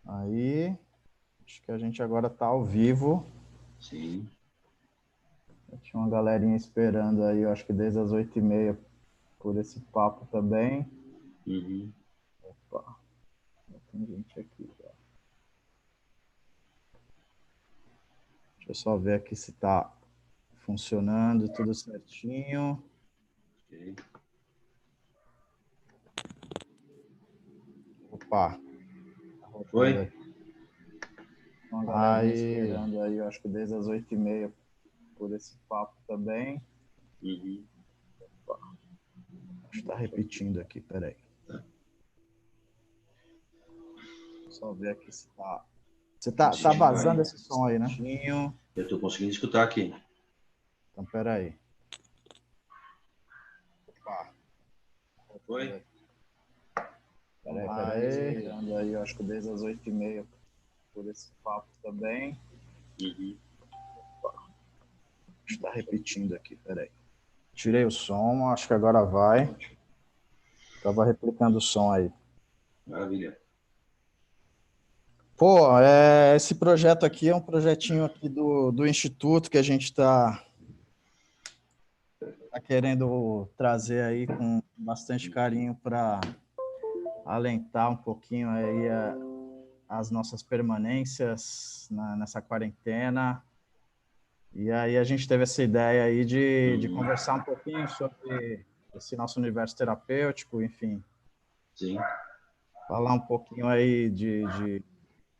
Aí, acho que a gente agora está ao vivo. Sim. Tinha uma galerinha esperando aí, eu acho que desde as 8h30 por esse papo também. Uhum. Opa, já tem gente aqui já. Deixa eu só ver aqui se está funcionando, tudo certinho. Okay. Opa. Foi? Uma galerinha esperando aí, eu acho que desde as 8h30 por esse papo também. Uhum. Opa. Acho que está repetindo aqui, peraí. Tá. Só ver aqui se tá. Você tá vazando esse som aí, né? Eu estou conseguindo escutar aqui. Então, peraí. Opa. Foi? Peraí. Esperando aí, eu acho que desde as 8h30 por esse papo também. Uhum. Está repetindo aqui, peraí. Tirei o som, acho que agora vai. Estava replicando o som aí. Maravilha. Pô, esse projeto aqui é um projetinho aqui do Instituto que a gente está querendo trazer aí com bastante carinho para alentar um pouquinho aí as nossas permanências nessa quarentena. E aí a gente teve essa ideia aí de conversar um pouquinho sobre esse nosso universo terapêutico, enfim. Sim. Falar um pouquinho aí de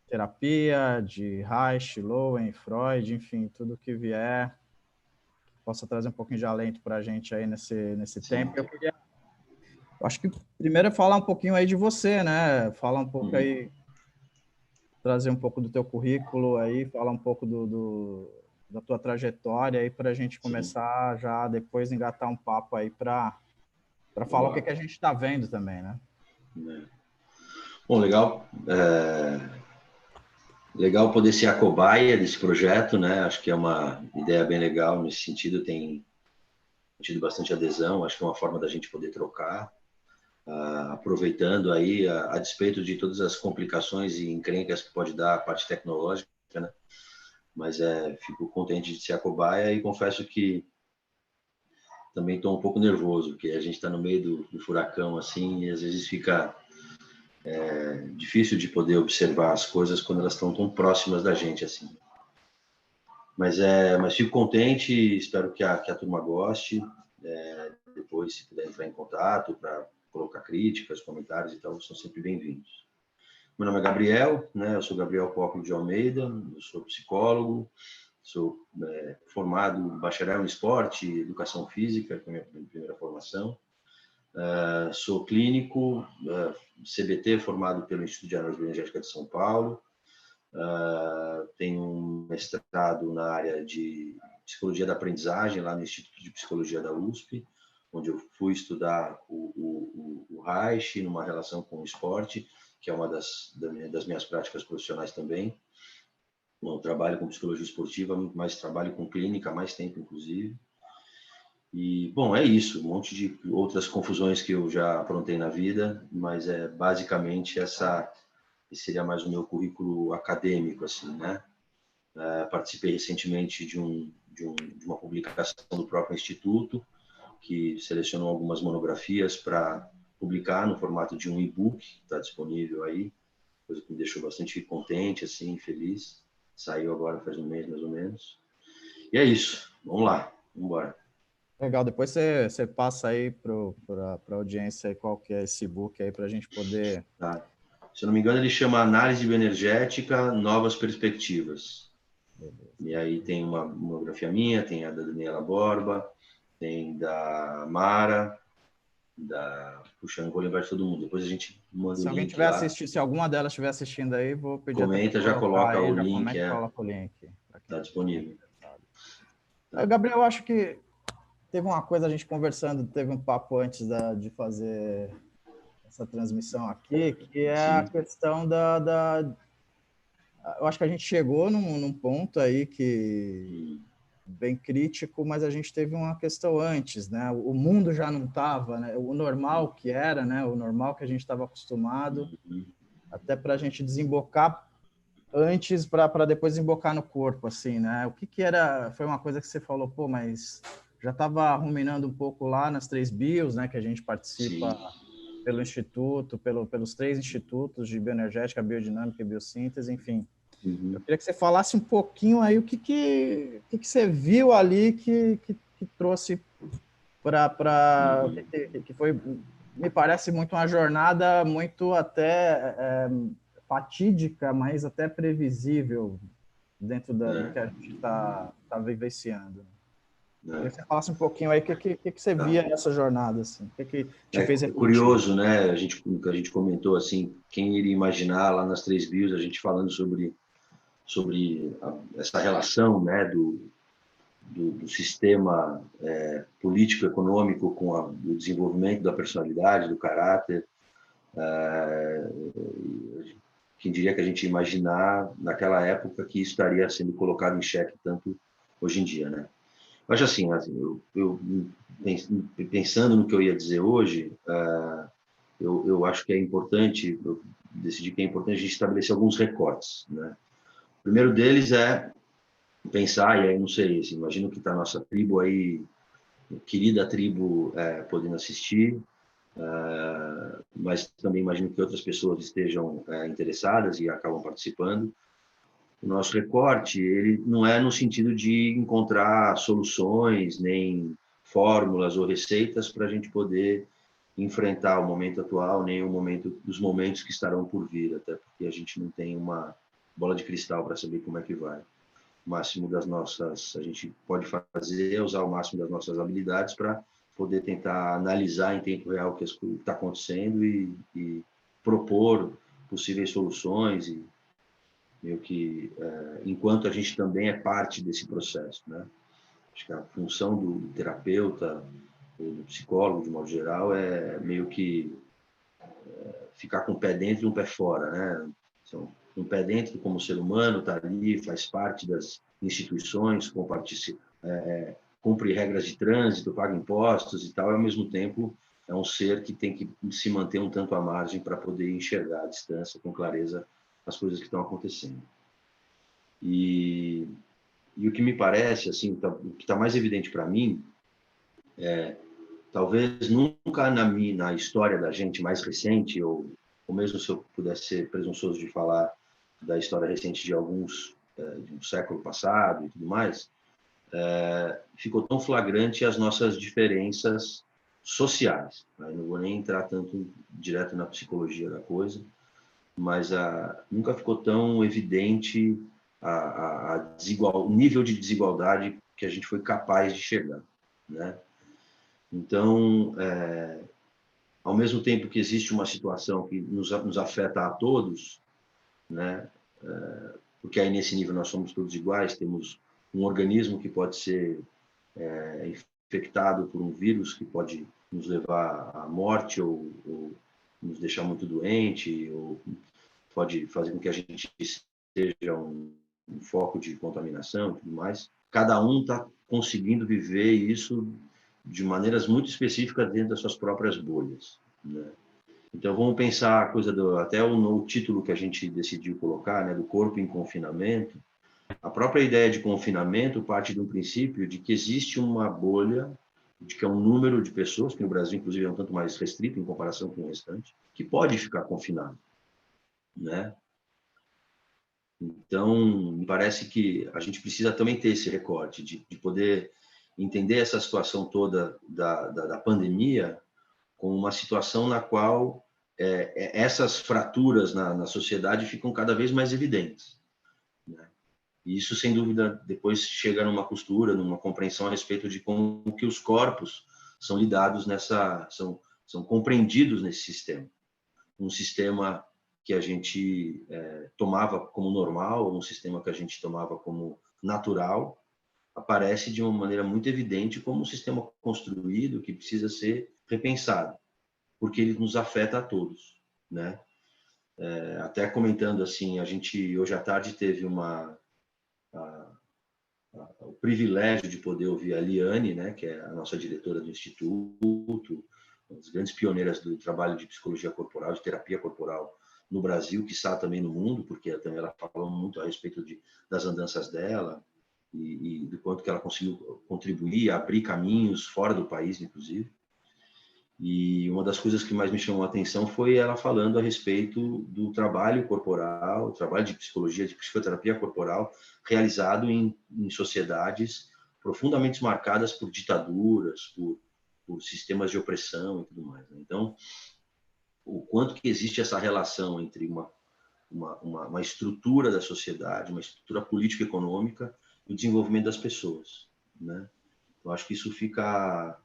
terapia, de Reich, Lowen, Freud, enfim, tudo que vier, que possa trazer um pouquinho de alento para a gente aí nesse tempo. Eu acho que primeiro é falar um pouquinho aí de você, né? Falar um pouco aí, trazer um pouco do teu currículo aí, falar um pouco da tua trajetória aí para a gente começar já depois engatar um papo aí para falar o que a gente está vendo também, né? Bom, legal. Legal poder ser a cobaia desse projeto, né? Acho que é uma ideia bem legal nesse sentido, tem tido bastante adesão, acho que é uma forma da gente poder trocar, aproveitando aí, a despeito de todas as complicações e encrencas que pode dar a parte tecnológica, né? Mas fico contente de ser a cobaia e confesso que também estou um pouco nervoso, porque a gente está no meio do furacão, assim, e às vezes fica difícil de poder observar as coisas quando elas estão tão próximas da gente, assim. Mas fico contente, espero que a turma goste. Depois, se puder entrar em contato para colocar críticas, comentários e tal, são sempre bem-vindos. Meu nome é Gabriel, né? Eu sou Gabriel Póculo de Almeida, eu sou psicólogo, sou formado bacharel em esporte e educação física, que é a minha primeira formação. Sou clínico, CBT, formado pelo Instituto de Análise Bioenergética de São Paulo. Tenho um mestrado na área de Psicologia da Aprendizagem, lá no Instituto de Psicologia da USP, onde eu fui estudar o Reich numa relação com o esporte, que é uma das minhas práticas profissionais também. Não trabalho com psicologia esportiva, mas trabalho com clínica há mais tempo, inclusive. E, bom, é isso. Um monte de outras confusões que eu já aprontei na vida, mas basicamente esse seria mais o meu currículo acadêmico, assim, né? Participei recentemente de uma publicação do próprio Instituto, que selecionou algumas monografias para publicar no formato de um e-book, está disponível aí, coisa que me deixou bastante contente, assim, feliz. Saiu agora faz um mês, mais ou menos. E é isso. Vamos lá. Vamos embora. Legal, depois você passa aí para a audiência aí qual que é esse book aí para a gente poder... Tá. Se eu não me engano, ele chama Análise Bioenergética, Novas Perspectivas. Beleza. E aí tem uma monografia minha, tem a da Daniela Borba, tem da Mara, Puxa, não vou lembrar de todo mundo. Depois a gente manda Se o alguém link tiver lá. assistindo, se alguma delas estiver assistindo aí, vou pedir até para Comenta, já colocar coloca aí, o já link, comenta e coloca o link. tá disponível. Tá. Gabriel, eu acho que teve uma coisa, a gente conversando, teve um papo antes de fazer essa transmissão aqui, que é a questão eu acho que a gente chegou num ponto aí que bem crítico, mas a gente teve uma questão antes, né? O mundo já não estava, né? O normal que era, né? O normal que a gente estava acostumado, até para a gente desembocar antes para depois desembocar no corpo, assim, né? O que que era? Foi uma coisa que você falou, pô, mas já estava ruminando um pouco lá nas 3 bios, né? Que a gente participa Sim. pelo instituto, pelos 3 institutos de bioenergética, biodinâmica e biossíntese, enfim. Eu queria que você falasse um pouquinho aí o que você viu ali que trouxe para que foi, me parece muito uma jornada muito até fatídica, mas até previsível dentro do É, que a gente tá vivenciando. Queria é, que você falasse um pouquinho aí o que você tá. via nessa jornada, assim, o que te É fez refletir. curioso, né? A gente comentou assim, quem iria imaginar lá nas 3 bios a gente falando sobre essa relação, né, do sistema político-econômico com o desenvolvimento da personalidade, do caráter. Quem diria que a gente ia imaginar naquela época que isso estaria sendo colocado em xeque tanto hoje em dia, né? Eu acho assim, eu pensando no que eu ia dizer hoje, eu acho que é importante, eu decidi que é importante a gente estabelecer alguns recortes, né? O primeiro deles é pensar, e aí não sei, assim, imagino que está a nossa tribo aí, querida tribo, podendo assistir, mas também imagino que outras pessoas estejam interessadas e acabam participando. O nosso recorte, ele não é no sentido de encontrar soluções, nem fórmulas ou receitas para a gente poder enfrentar o momento atual, nem o momento dos momentos que estarão por vir, até porque a gente não tem uma bola de cristal para saber como é que vai. O máximo das nossas, a gente pode fazer é usar o máximo das nossas habilidades para poder tentar analisar em tempo real o que está acontecendo e propor possíveis soluções e meio que enquanto a gente também é parte desse processo, né? Acho que a função do terapeuta ou do psicólogo de modo geral é meio que ficar com o pé dentro e um pé fora, né? Então, um pé dentro como ser humano, está ali, faz parte das instituições, cumpre regras de trânsito, paga impostos e tal, e ao mesmo tempo é um ser que tem que se manter um tanto à margem para poder enxergar à distância, com clareza, as coisas que estão acontecendo. E o que me parece, assim, o que está mais evidente para mim, talvez nunca na história da gente mais recente, ou mesmo se eu pudesse ser presunçoso de falar da história recente de alguns, de um século passado e tudo mais, ficou tão flagrante as nossas diferenças sociais. Né? Não vou nem entrar tanto direto na psicologia da coisa, mas nunca ficou tão evidente o nível de desigualdade que a gente foi capaz de chegar, né? Então, ao mesmo tempo que existe uma situação que nos afeta a todos, né? Porque aí nesse nível nós somos todos iguais, temos um organismo que pode ser infectado por um vírus que pode nos levar à morte ou nos deixar muito doente, ou pode fazer com que a gente seja um foco de contaminação e tudo mais. Cada um está conseguindo viver isso de maneiras muito específicas dentro das suas próprias bolhas, né? Então vamos pensar a coisa até o título que a gente decidiu colocar, né, do corpo em confinamento. A própria ideia de confinamento parte de um princípio de que existe uma bolha, de que é um número de pessoas, que no Brasil inclusive é um tanto mais restrito em comparação com o restante, que pode ficar confinado, né? Então, me parece que a gente precisa também ter esse recorte de poder entender essa situação toda da pandemia como uma situação na qual essas fraturas na sociedade ficam cada vez mais evidentes, né? E isso, sem dúvida, depois chega numa costura, numa compreensão a respeito de como que os corpos são lidados são compreendidos nesse sistema. Um sistema que a gente tomava como normal, um sistema que a gente tomava como natural, aparece de uma maneira muito evidente como um sistema construído que precisa ser repensado, porque ele nos afeta a todos, né? Até comentando assim, a gente hoje à tarde teve o privilégio de poder ouvir a Liane, né, que é a nossa diretora do Instituto, uma das grandes pioneiras do trabalho de psicologia corporal, de terapia corporal no Brasil, quiçá também no mundo, porque também ela falou muito a respeito das andanças dela e do quanto que ela conseguiu contribuir, abrir caminhos fora do país, inclusive. E uma das coisas que mais me chamou a atenção foi ela falando a respeito do trabalho corporal, trabalho de psicologia, de psicoterapia corporal, realizado em sociedades profundamente marcadas por ditaduras, por sistemas de opressão e tudo mais. Então, o quanto que existe essa relação entre uma estrutura da sociedade, uma estrutura político-econômica e o desenvolvimento das pessoas, né? Eu acho que isso fica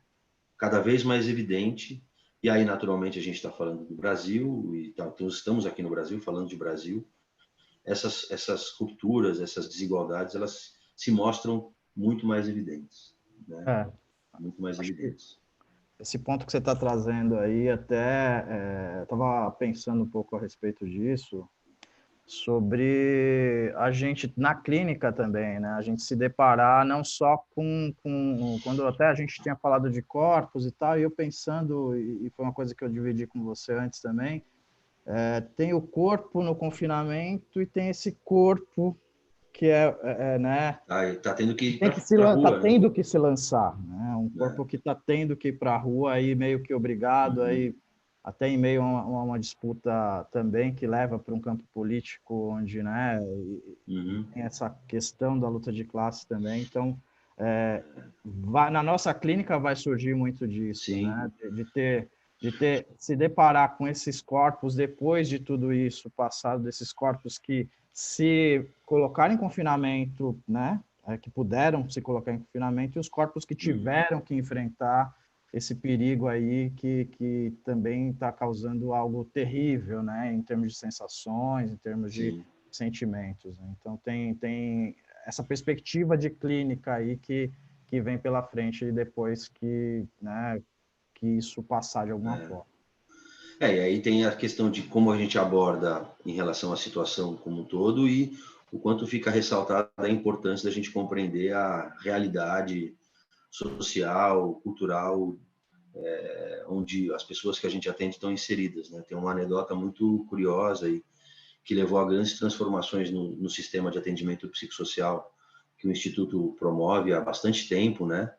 cada vez mais evidente. E aí, naturalmente, a gente está falando do Brasil, e então estamos aqui no Brasil, falando de Brasil. Essas rupturas, essas desigualdades, elas se mostram muito mais evidentes, né? É, Muito mais acho que evidentes. esse ponto que você está trazendo aí, até estava pensando um pouco a respeito disso, sobre a gente, na clínica também, né? A gente se deparar não só quando até a gente tinha falado de corpos e tal, e eu pensando, e foi uma coisa que eu dividi com você antes também, tem o corpo no confinamento e tem esse corpo que né? Tá tendo que ir Tem que para a tá rua, né? tendo que se lançar, né? Um corpo que está tendo que ir para a rua aí meio que obrigado aí até em meio a uma disputa também que leva para um campo político onde, né, tem essa questão da luta de classe também. Então, na nossa clínica vai surgir muito disso, Sim. né? De se deparar com esses corpos depois de tudo isso, passado desses corpos que se colocaram em confinamento, né? Que puderam se colocar em confinamento, e os corpos que tiveram que enfrentar esse perigo aí que também está causando algo terrível, né? Em termos de sensações, em termos de sentimentos. Né? Então, tem essa perspectiva de clínica aí que vem pela frente depois que, né, que isso passar de alguma forma. E aí tem a questão de como a gente aborda em relação à situação como um todo e o quanto fica ressaltada a importância da gente compreender a realidade social, cultural, onde as pessoas que a gente atende estão inseridas, né? Tem uma anedota muito curiosa e que levou a grandes transformações no sistema de atendimento psicossocial que o Instituto promove há bastante tempo, né?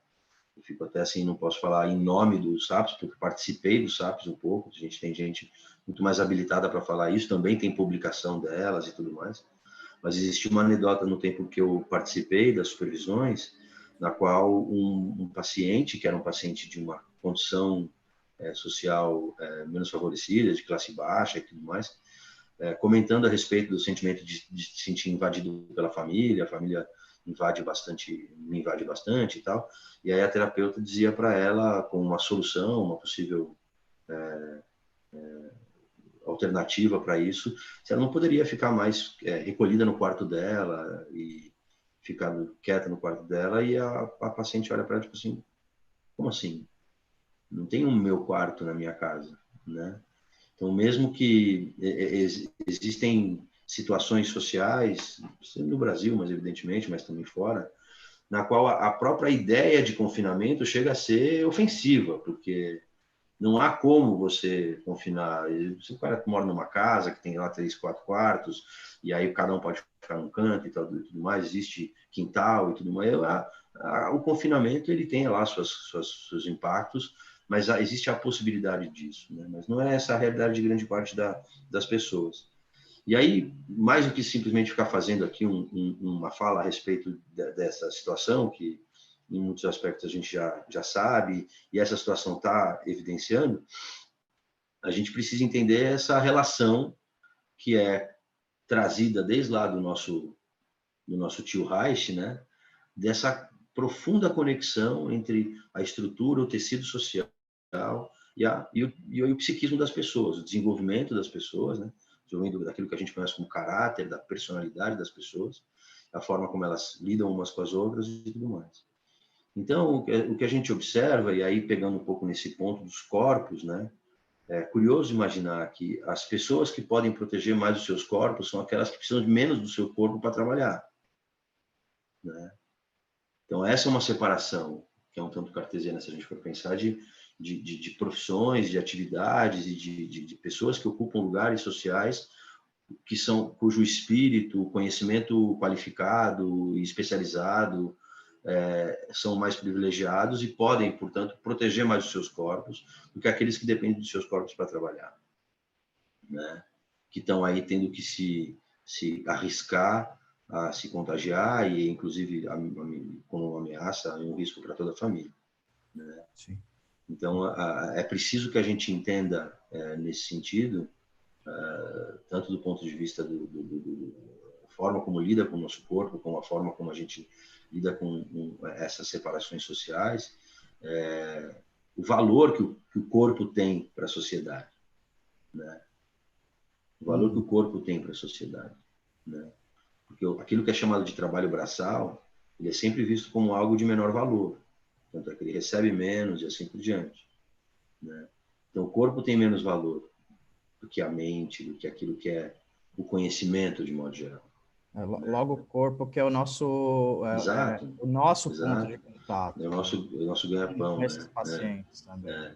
Eu fico até assim, não posso falar em nome do SAPS, porque participei do SAPS um pouco, a gente tem gente muito mais habilitada para falar isso, também tem publicação delas e tudo mais, mas existiu uma anedota no tempo que eu participei das supervisões, na qual um paciente, que era um paciente de uma condição social menos favorecida, de classe baixa e tudo mais, comentando a respeito do sentimento de se sentir invadido pela família, a família me invade bastante e tal. E aí a terapeuta dizia para ela, com uma solução, uma possível alternativa para isso, se ela não poderia ficar mais recolhida no quarto dela e ficar quieta no quarto dela, e a paciente olha para ela e tipo assim, como assim? Não tem um meu quarto na minha casa, né? Então, mesmo que existem situações sociais, no Brasil, mas evidentemente, mas também fora, na qual a própria ideia de confinamento chega a ser ofensiva, porque não há como você confinar. Se o cara mora numa casa que tem lá 3, 4 quartos, e aí cada um pode ficar num canto e tudo mais, existe quintal e tudo mais, o confinamento ele tem lá seus impactos, mas existe a possibilidade disso, né? Mas não é essa a realidade de grande parte das pessoas. E aí, mais do que simplesmente ficar fazendo aqui uma fala a respeito dessa situação, que em muitos aspectos a gente já sabe, e essa situação está evidenciando, a gente precisa entender essa relação que é trazida desde lá do nosso tio Reich, né? Dessa profunda conexão entre a estrutura, o tecido social e o psiquismo das pessoas, o desenvolvimento das pessoas, né? Desenvolvimento daquilo que a gente conhece como caráter, da personalidade das pessoas, a forma como elas lidam umas com as outras e tudo mais. Então, o que a gente observa, e aí pegando um pouco nesse ponto dos corpos, né? É curioso imaginar que as pessoas que podem proteger mais os seus corpos são aquelas que precisam de menos do seu corpo para trabalhar, né? Então, essa é uma separação que é um tanto cartesiana, se a gente for pensar, de profissões, de atividades e de pessoas que ocupam lugares sociais cujo espírito, conhecimento qualificado e especializado são mais privilegiados e podem, portanto, proteger mais os seus corpos do que aqueles que dependem dos seus corpos para trabalhar, né? Que estão aí tendo que se arriscar a se contagiar e, inclusive, como uma ameaça e um risco para toda a família, né? Sim. Então, é preciso que a gente entenda, nesse sentido, tanto do ponto de vista da forma como lida com o nosso corpo, como a forma como a gente lida com essas separações sociais, o valor que o corpo tem para a sociedade, né? O valor que o corpo tem para a sociedade, né? Porque aquilo que é chamado de trabalho braçal, ele é sempre visto como algo de menor valor, tanto é que ele recebe menos e assim por diante, né? Então, o corpo tem menos valor do que a mente, do que aquilo que é o conhecimento de modo geral. Logo o corpo que é o nosso, Exato, o nosso ponto de exato. contato. É o nosso ganha-pão, Com esses né? pacientes também.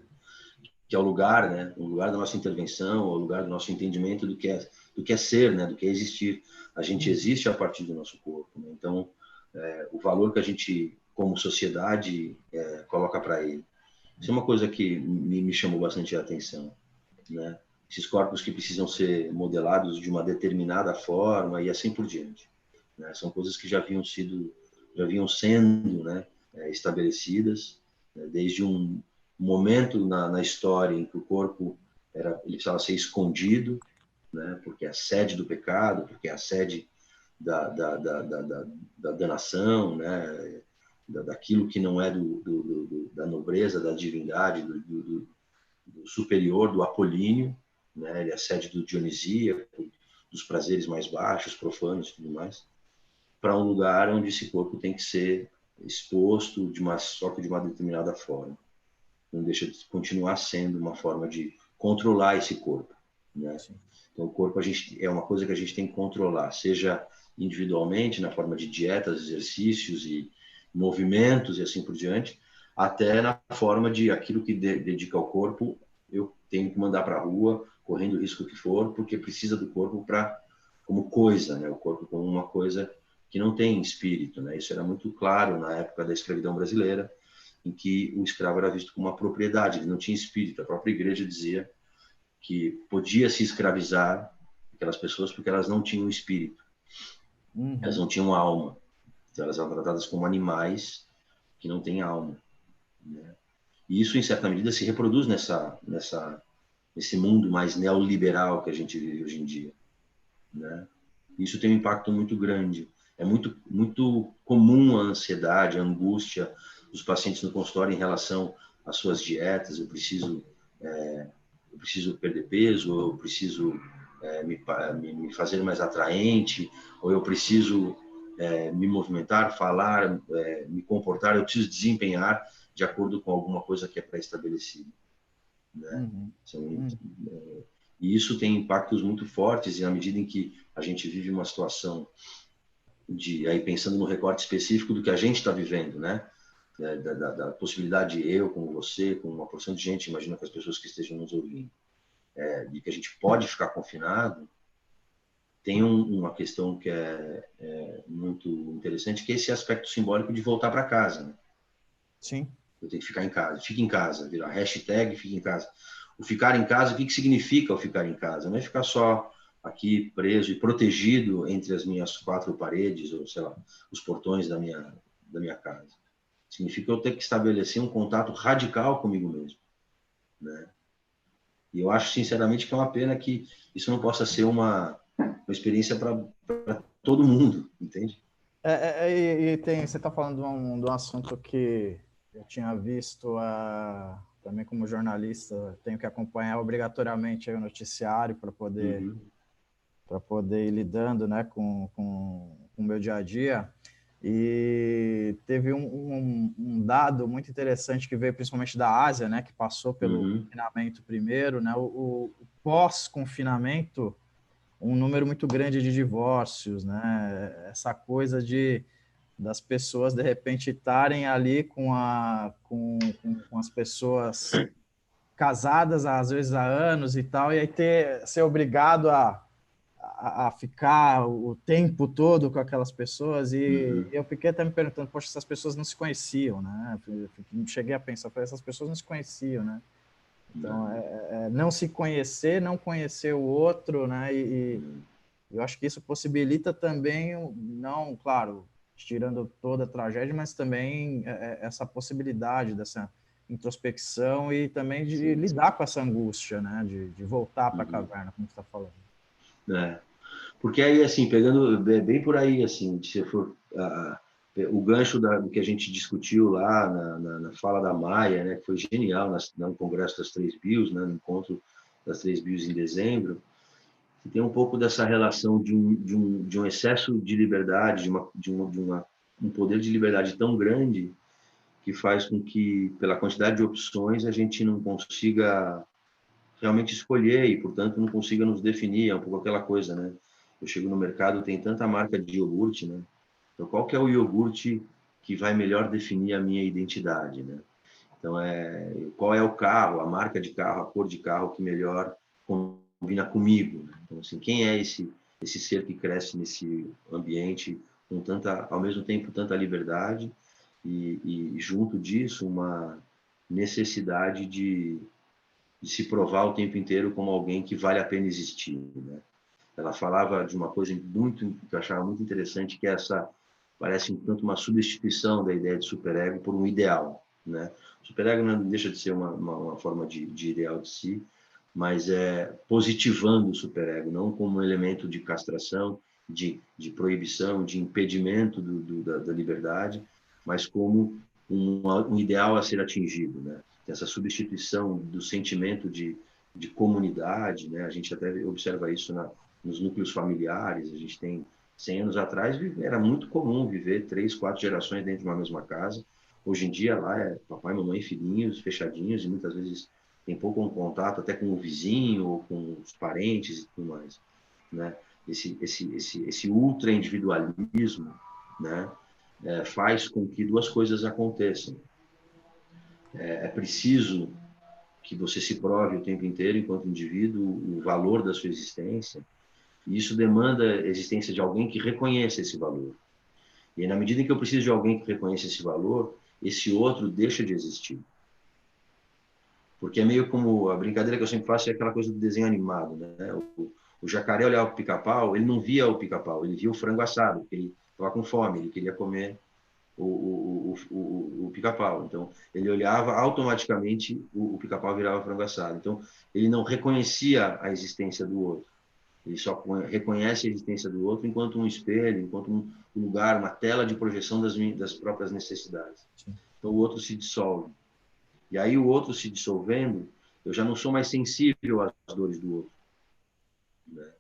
Que é o lugar, né? O lugar da nossa intervenção, o lugar do nosso entendimento do que é ser, né? Do que é existir. A gente existe a partir do nosso corpo, né? Então, o valor que a gente, como sociedade, coloca para ele. Isso é uma coisa que me chamou bastante a atenção, né? Esses corpos que precisam ser modelados de uma determinada forma e assim por diante, né? São coisas que já vinham sendo, né, estabelecidas, né, desde um momento na história em que o corpo ele precisava ser escondido, né, porque é a sede do pecado, porque é a sede da danação, né, daquilo que não é da nobreza, da divindade, do superior, do apolíneo, né, ele é a sede do dionisíaco, dos prazeres mais baixos, profanos e tudo mais, para um lugar onde esse corpo tem que ser exposto só que de uma determinada forma. Não deixa de continuar sendo uma forma de controlar esse corpo, né? Então, o corpo é uma coisa que a gente tem que controlar, seja individualmente, na forma de dietas, exercícios e movimentos e assim por diante, até na forma de aquilo que dedica ao corpo, eu tenho que mandar para a rua, correndo o risco que for, porque precisa do corpo como coisa, né? O corpo como uma coisa que não tem espírito, né? Isso era muito claro na época da escravidão brasileira, em que o escravo era visto como uma propriedade, ele não tinha espírito. A própria igreja dizia que podia se escravizar aquelas pessoas porque elas não tinham espírito, elas não tinham alma, então elas eram tratadas como animais que não têm alma, né? E isso, em certa medida, se reproduz nesse mundo mais neoliberal que a gente vive hoje em dia, né? Isso tem um impacto muito grande. É muito, muito comum a ansiedade, a angústia dos pacientes no consultório em relação às suas dietas. Eu preciso perder peso, ou eu preciso me fazer mais atraente, ou eu preciso me movimentar, falar, me comportar, eu preciso desempenhar de acordo com alguma coisa que é pré-estabelecida, né? E isso tem impactos muito fortes, e na medida em que a gente vive uma situação aí pensando no recorte específico do que a gente está vivendo, né? Da possibilidade de eu, com você, com uma porção de gente, imagina com as pessoas que estejam nos ouvindo, de que a gente pode ficar confinado, tem uma questão que é muito interessante, que é esse aspecto simbólico de voltar para casa, né? Sim. Eu tenho que ficar em casa. Fique em casa, virar hashtag fique em casa. O ficar em casa, o que significa o ficar em casa? Não é ficar só aqui preso e protegido entre as minhas quatro paredes, ou sei lá, os portões da minha casa. Significa eu ter que estabelecer um contato radical comigo mesmo, né? E eu acho, sinceramente, que é uma pena que isso não possa ser uma experiência para todo mundo, entende? Você está falando de um assunto que eu tinha visto também como jornalista, tenho que acompanhar obrigatoriamente o noticiário para poder ir lidando, né, com o meu dia a dia. E teve um dado muito interessante que veio principalmente da Ásia, né, que passou pelo confinamento primeiro, né, o pós-confinamento, um número muito grande de divórcios, né, essa coisa de das pessoas, de repente, estarem ali com as pessoas casadas, às vezes há anos e tal, e aí ser obrigado a ficar o tempo todo com aquelas pessoas. E eu fiquei até me perguntando, poxa, essas pessoas não se conheciam, né? Cheguei a pensar, falei, essas pessoas não se conheciam, né? Então, não se conhecer, não conhecer o outro, né? E eu acho que isso possibilita também, não, claro, tirando toda a tragédia, mas também essa possibilidade dessa introspecção e também de lidar com essa angústia, né? De voltar para a caverna, como você está falando. Porque aí, assim, pegando bem por aí, assim, se for o gancho do que a gente discutiu lá na fala da Maia, né, que foi genial no Congresso das Três Bios, né, no encontro das Três Bios em dezembro, que tem um pouco dessa relação de um excesso de liberdade, um poder de liberdade tão grande que faz com que, pela quantidade de opções, a gente não consiga realmente escolher e, portanto, não consiga nos definir. É um pouco aquela coisa, né? Eu chego no mercado, tem tanta marca de iogurte, né? Então, qual que é o iogurte que vai melhor definir a minha identidade, né? Então, qual é o carro, a marca de carro, a cor de carro que melhor combina comigo, né? Então, assim, quem é esse ser que cresce nesse ambiente com tanta, ao mesmo tempo, tanta liberdade e junto disso, uma necessidade de se provar o tempo inteiro como alguém que vale a pena existir, né? Ela falava de uma coisa muito que eu achava muito interessante, que é parece um tanto uma substituição da ideia de superego por um ideal, né? O superego não deixa de ser uma forma de ideal de si, mas positivando o superego, não como um elemento de castração, de proibição, de impedimento da liberdade, mas como um ideal a ser atingido, né? Essa substituição do sentimento de comunidade, né? A gente até observa isso nos núcleos familiares. A gente tem 100 anos atrás era muito comum viver 3, 4 gerações dentro de uma mesma casa. Hoje em dia lá é papai, mamãe, filhinhos, fechadinhos, e muitas vezes tem pouco contato até com o vizinho ou com os parentes e tudo mais, né? Esse ultra individualismo, né? Faz com que duas coisas aconteçam. É preciso que você se prove o tempo inteiro, enquanto indivíduo, o valor da sua existência, e isso demanda a existência de alguém que reconheça esse valor. E na medida em que eu preciso de alguém que reconheça esse valor, esse outro deixa de existir. Porque é meio como a brincadeira que eu sempre faço, é aquela coisa do desenho animado, né? O jacaré olhava o pica-pau, ele não via o pica-pau, ele via o frango assado, porque ele estava com fome, ele queria comer o pica-pau. Então, ele olhava, automaticamente o pica-pau virava frango assado. Então, ele não reconhecia a existência do outro. Ele só reconhece a existência do outro enquanto um espelho, enquanto um lugar, uma tela de projeção das próprias necessidades. Então, o outro se dissolve. E aí, o outro se dissolvendo, eu já não sou mais sensível às dores do outro, né?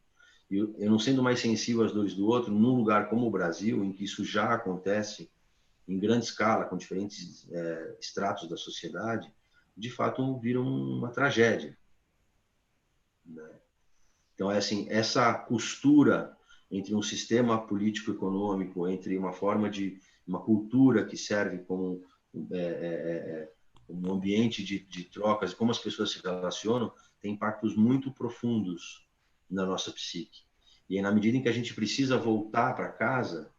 Eu não sendo mais sensível às dores do outro, num lugar como o Brasil, em que isso já acontece em grande escala, com diferentes estratos da sociedade, de fato viram uma tragédia, né? Então, assim, essa costura entre um sistema político-econômico, entre uma cultura que serve como um ambiente de trocas, como as pessoas se relacionam, tem impactos muito profundos na nossa psique. E na medida em que a gente precisa voltar para casa,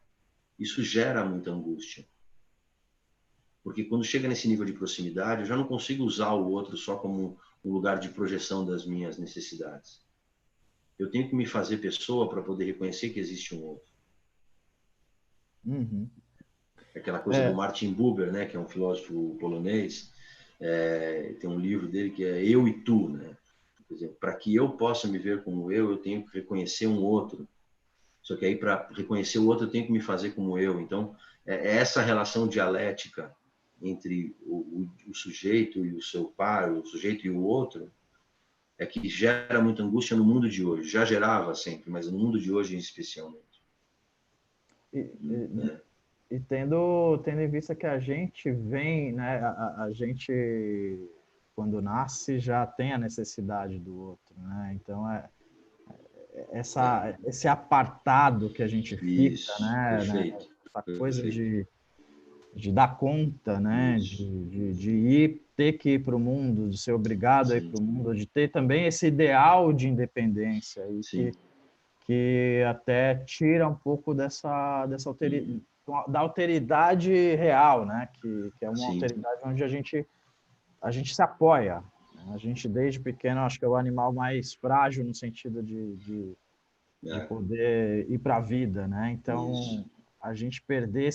isso gera muita angústia. Porque quando chega nesse nível de proximidade, eu já não consigo usar o outro só como um lugar de projeção das minhas necessidades. Eu tenho que me fazer pessoa para poder reconhecer que existe um outro. Uhum. Aquela coisa do Martin Buber, né, que é um filósofo polonês, tem um livro dele que é Eu e Tu, né? Quer dizer, para que eu possa me ver como eu tenho que reconhecer um outro. Só que aí, para reconhecer o outro, eu tenho que me fazer como eu. Então, essa relação dialética entre o sujeito e o seu par, o sujeito e o outro, é que gera muita angústia no mundo de hoje. Já gerava sempre, mas no mundo de hoje, especialmente. E tendo em vista que a gente vem, né, a gente, quando nasce, já tem a necessidade do outro, né? Então, esse apartado que a gente fica, Isso, né, perfeito. essa coisa de dar conta, né? De ir, ter que ir para o mundo, de ser obrigado a ir para o mundo, de ter também esse ideal de independência e que até tira um pouco da alteridade real, né? Que é uma alteridade onde a gente se apoia. Né? A gente, desde pequeno, acho que é o animal mais frágil no sentido de poder ir para a vida, né? Então, a gente perder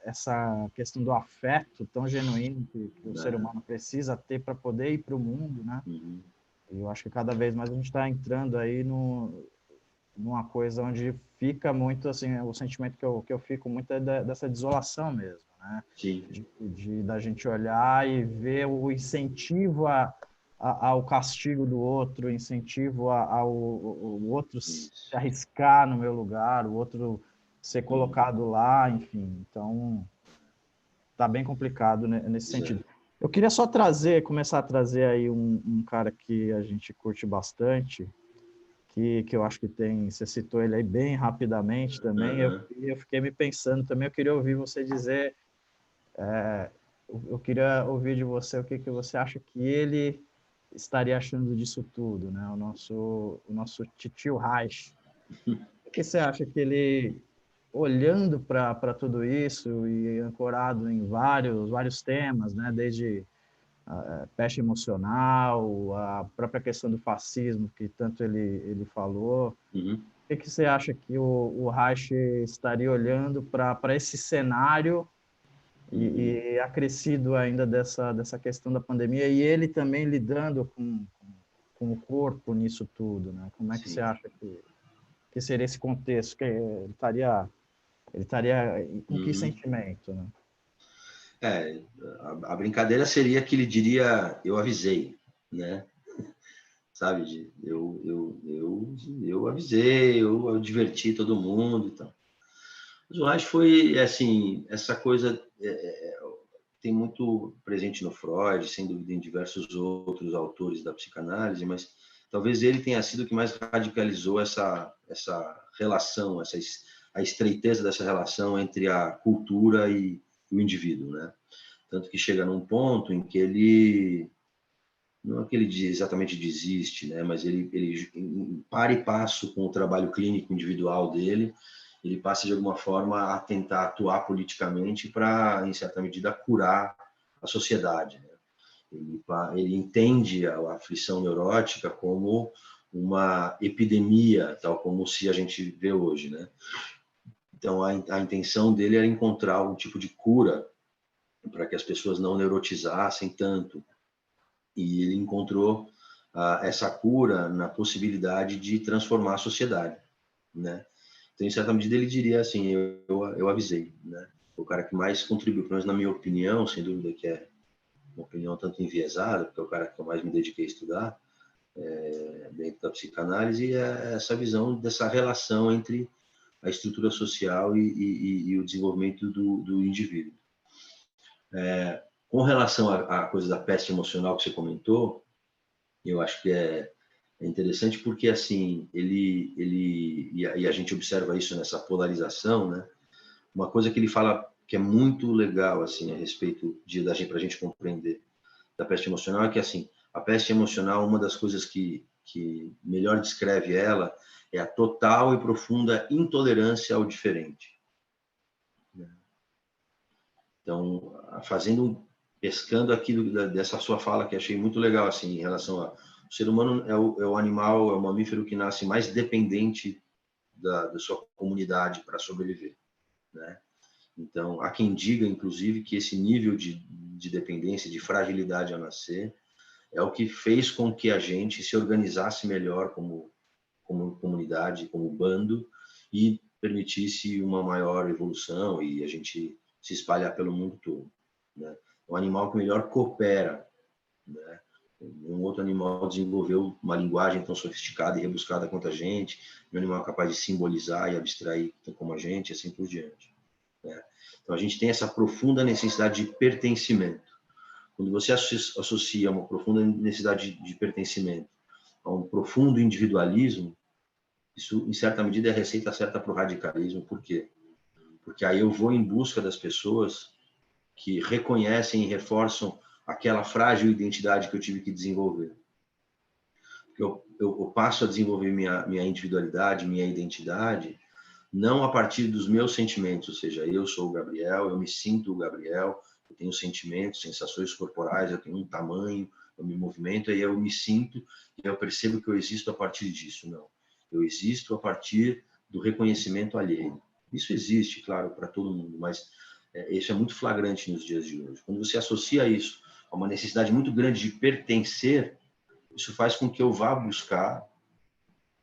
essa questão do afeto tão genuíno que o ser humano precisa ter para poder ir para o mundo, né? E eu acho que cada vez mais a gente está entrando aí numa coisa onde fica muito, assim, o sentimento que eu fico muito é dessa desolação mesmo, né? Da gente olhar e ver o incentivo ao castigo do outro, incentivo ao outro se arriscar no meu lugar, o outro ser colocado lá, enfim. Então, tá bem complicado nesse sentido. Eu queria só começar a trazer aí um cara que a gente curte bastante, que eu acho que você citou ele aí bem rapidamente também, eu fiquei me pensando também, eu queria ouvir você dizer, eu queria ouvir de você o que você acha que ele estaria achando disso tudo, né? O nosso titio Reich. O que você acha que ele, olhando para tudo isso e ancorado em vários temas, né? Desde a peste emocional, a própria questão do fascismo, que tanto ele falou. O que você acha que o Reich estaria olhando para esse cenário e acrescido ainda dessa questão da pandemia e ele também lidando com o corpo nisso tudo, né? Como é que você acha que seria esse contexto? Que ele estaria com que sentimento, né? A brincadeira seria que ele diria, eu avisei, né? Sabe? Eu avisei, eu adverti todo mundo e tal. Mas o Reich foi, assim, essa coisa tem muito presente no Freud, sem dúvida em diversos outros autores da psicanálise, mas talvez ele tenha sido o que mais radicalizou essa relação, a estreiteza dessa relação entre a cultura e o indivíduo, né? Tanto que chega num ponto em que ele, não é que ele exatamente desiste, né? Mas ele em par e passo com o trabalho clínico individual dele, ele passa de alguma forma a tentar atuar politicamente para, em certa medida, curar a sociedade, né? Ele entende a aflição neurótica como uma epidemia, tal como se a gente vê hoje, né? Então a intenção dele era encontrar algum tipo de cura para que as pessoas não neurotizassem tanto. E ele encontrou essa cura na possibilidade de transformar a sociedade, né? Então, em certa medida, ele diria assim, eu avisei, né? O cara que mais contribuiu, pelo menos na minha opinião, sem dúvida que é uma opinião tanto enviesada, porque é o cara que eu mais me dediquei a estudar, dentro da psicanálise, é essa visão dessa relação entre a estrutura social e o desenvolvimento do indivíduo. Com relação à coisa da peste emocional que você comentou, eu acho que é interessante porque, assim, e a gente observa isso nessa polarização, né? Uma coisa que ele fala que é muito legal, assim, a respeito para a gente compreender da peste emocional é que, assim, a peste emocional, uma das coisas que melhor descreve ela é a total e profunda intolerância ao diferente. Então, pescando aqui dessa sua fala que achei muito legal, assim, em relação a o ser humano é o animal, é o mamífero que nasce mais dependente da sua comunidade para sobreviver, né? Então, há quem diga, inclusive, que esse nível de dependência, de fragilidade ao nascer, é o que fez com que a gente se organizasse melhor como comunidade, como bando, e permitisse uma maior evolução e a gente se espalhar pelo mundo todo, né? Um animal que melhor coopera, né? Um outro animal desenvolveu uma linguagem tão sofisticada e rebuscada quanto a gente, um animal capaz de simbolizar e abstrair como a gente, assim por diante, né? Então a gente tem essa profunda necessidade de pertencimento. Quando você associa uma profunda necessidade de pertencimento a um profundo individualismo, isso, em certa medida, é receita certa para o radicalismo. Por quê? porque aí eu vou em busca das pessoas que reconhecem e reforçam aquela frágil identidade que eu tive que desenvolver. Eu passo a desenvolver minha individualidade, minha identidade, não a partir dos meus sentimentos, ou seja, eu sou o Gabriel, eu me sinto o Gabriel, eu tenho sentimentos, sensações corporais, eu tenho um tamanho, eu me movimento, aí eu me sinto e eu percebo que eu existo a partir disso. Não, eu existo a partir do reconhecimento alheio. Isso existe, claro, para todo mundo, mas isso é muito flagrante nos dias de hoje. Quando você associa isso a uma necessidade muito grande de pertencer, isso faz com que eu vá buscar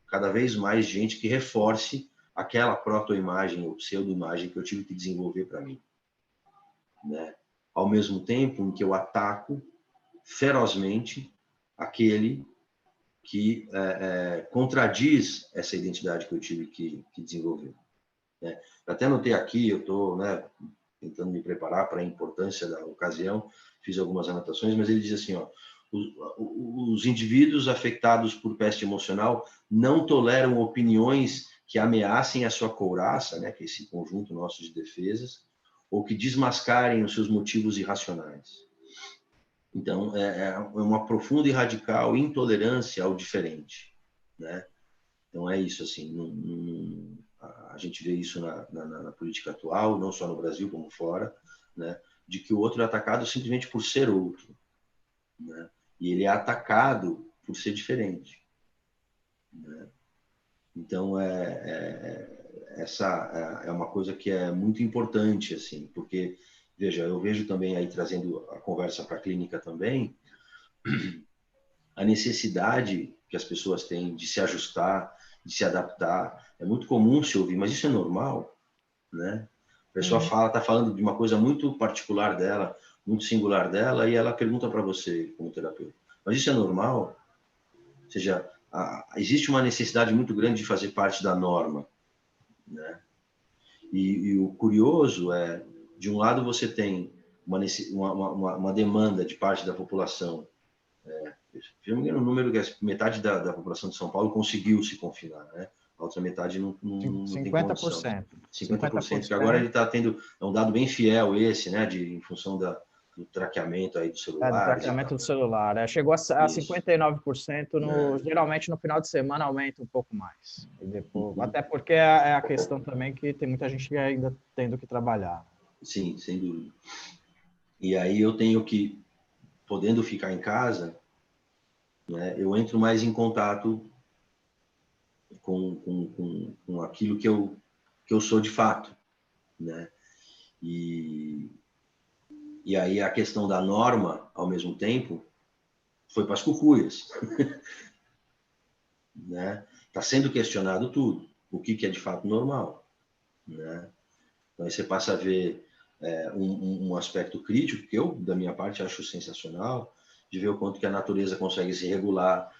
cada vez mais gente que reforce aquela proto-imagem ou pseudo-imagem que eu tive que desenvolver para mim, né? Ao mesmo tempo em que eu ataco ferozmente aquele que contradiz essa identidade que eu tive que desenvolver, né? Eu até anotei aqui, eu estou, né, tentando me preparar para a importância da ocasião, fiz algumas anotações, mas ele diz assim, ó, os indivíduos afetados por peste emocional não toleram opiniões que ameacem a sua couraça, né, que é esse conjunto nosso de defesas, ou que desmascarem os seus motivos irracionais. Então, é uma profunda e radical intolerância ao diferente, né? Então, é isso, assim, a gente vê isso na política atual, não só no Brasil como fora, né? De que o outro é atacado simplesmente por ser outro, né? E ele é atacado por ser diferente, né? Então, essa é uma coisa que é muito importante, assim, porque, veja, eu vejo também aí, trazendo a conversa para a clínica também, a necessidade que as pessoas têm de se ajustar, de se adaptar. É muito comum se ouvir, mas isso é normal, né? A pessoa está falando de uma coisa muito particular dela, muito singular dela, e ela pergunta para você, como terapeuta, mas isso é normal? Ou seja, existe uma necessidade muito grande de fazer parte da norma, né? E o curioso é, de um lado você tem uma demanda de parte da população, se não me engano, o número que metade da população de São Paulo conseguiu se confinar, né? A outra metade não tem condição. 50%. 50%, que agora ele está tendo, é um dado bem fiel esse, né? Em função do traqueamento aí dos Do celulares. tratamento do celular. Chegou a 59%, geralmente no final de semana aumenta um pouco mais. E depois, até porque é a questão também que tem muita gente que ainda tendo que trabalhar. Sim, sem dúvida. E aí eu tenho que, podendo ficar em casa, né, eu entro mais em contato com aquilo que eu sou de fato, né? E aí a questão da norma, ao mesmo tempo, foi para as cucuias, né? Está sendo questionado tudo, o que é de fato normal, né? Então aí você passa a ver um aspecto crítico, que eu, da minha parte, acho sensacional, de ver o quanto que a natureza consegue se regular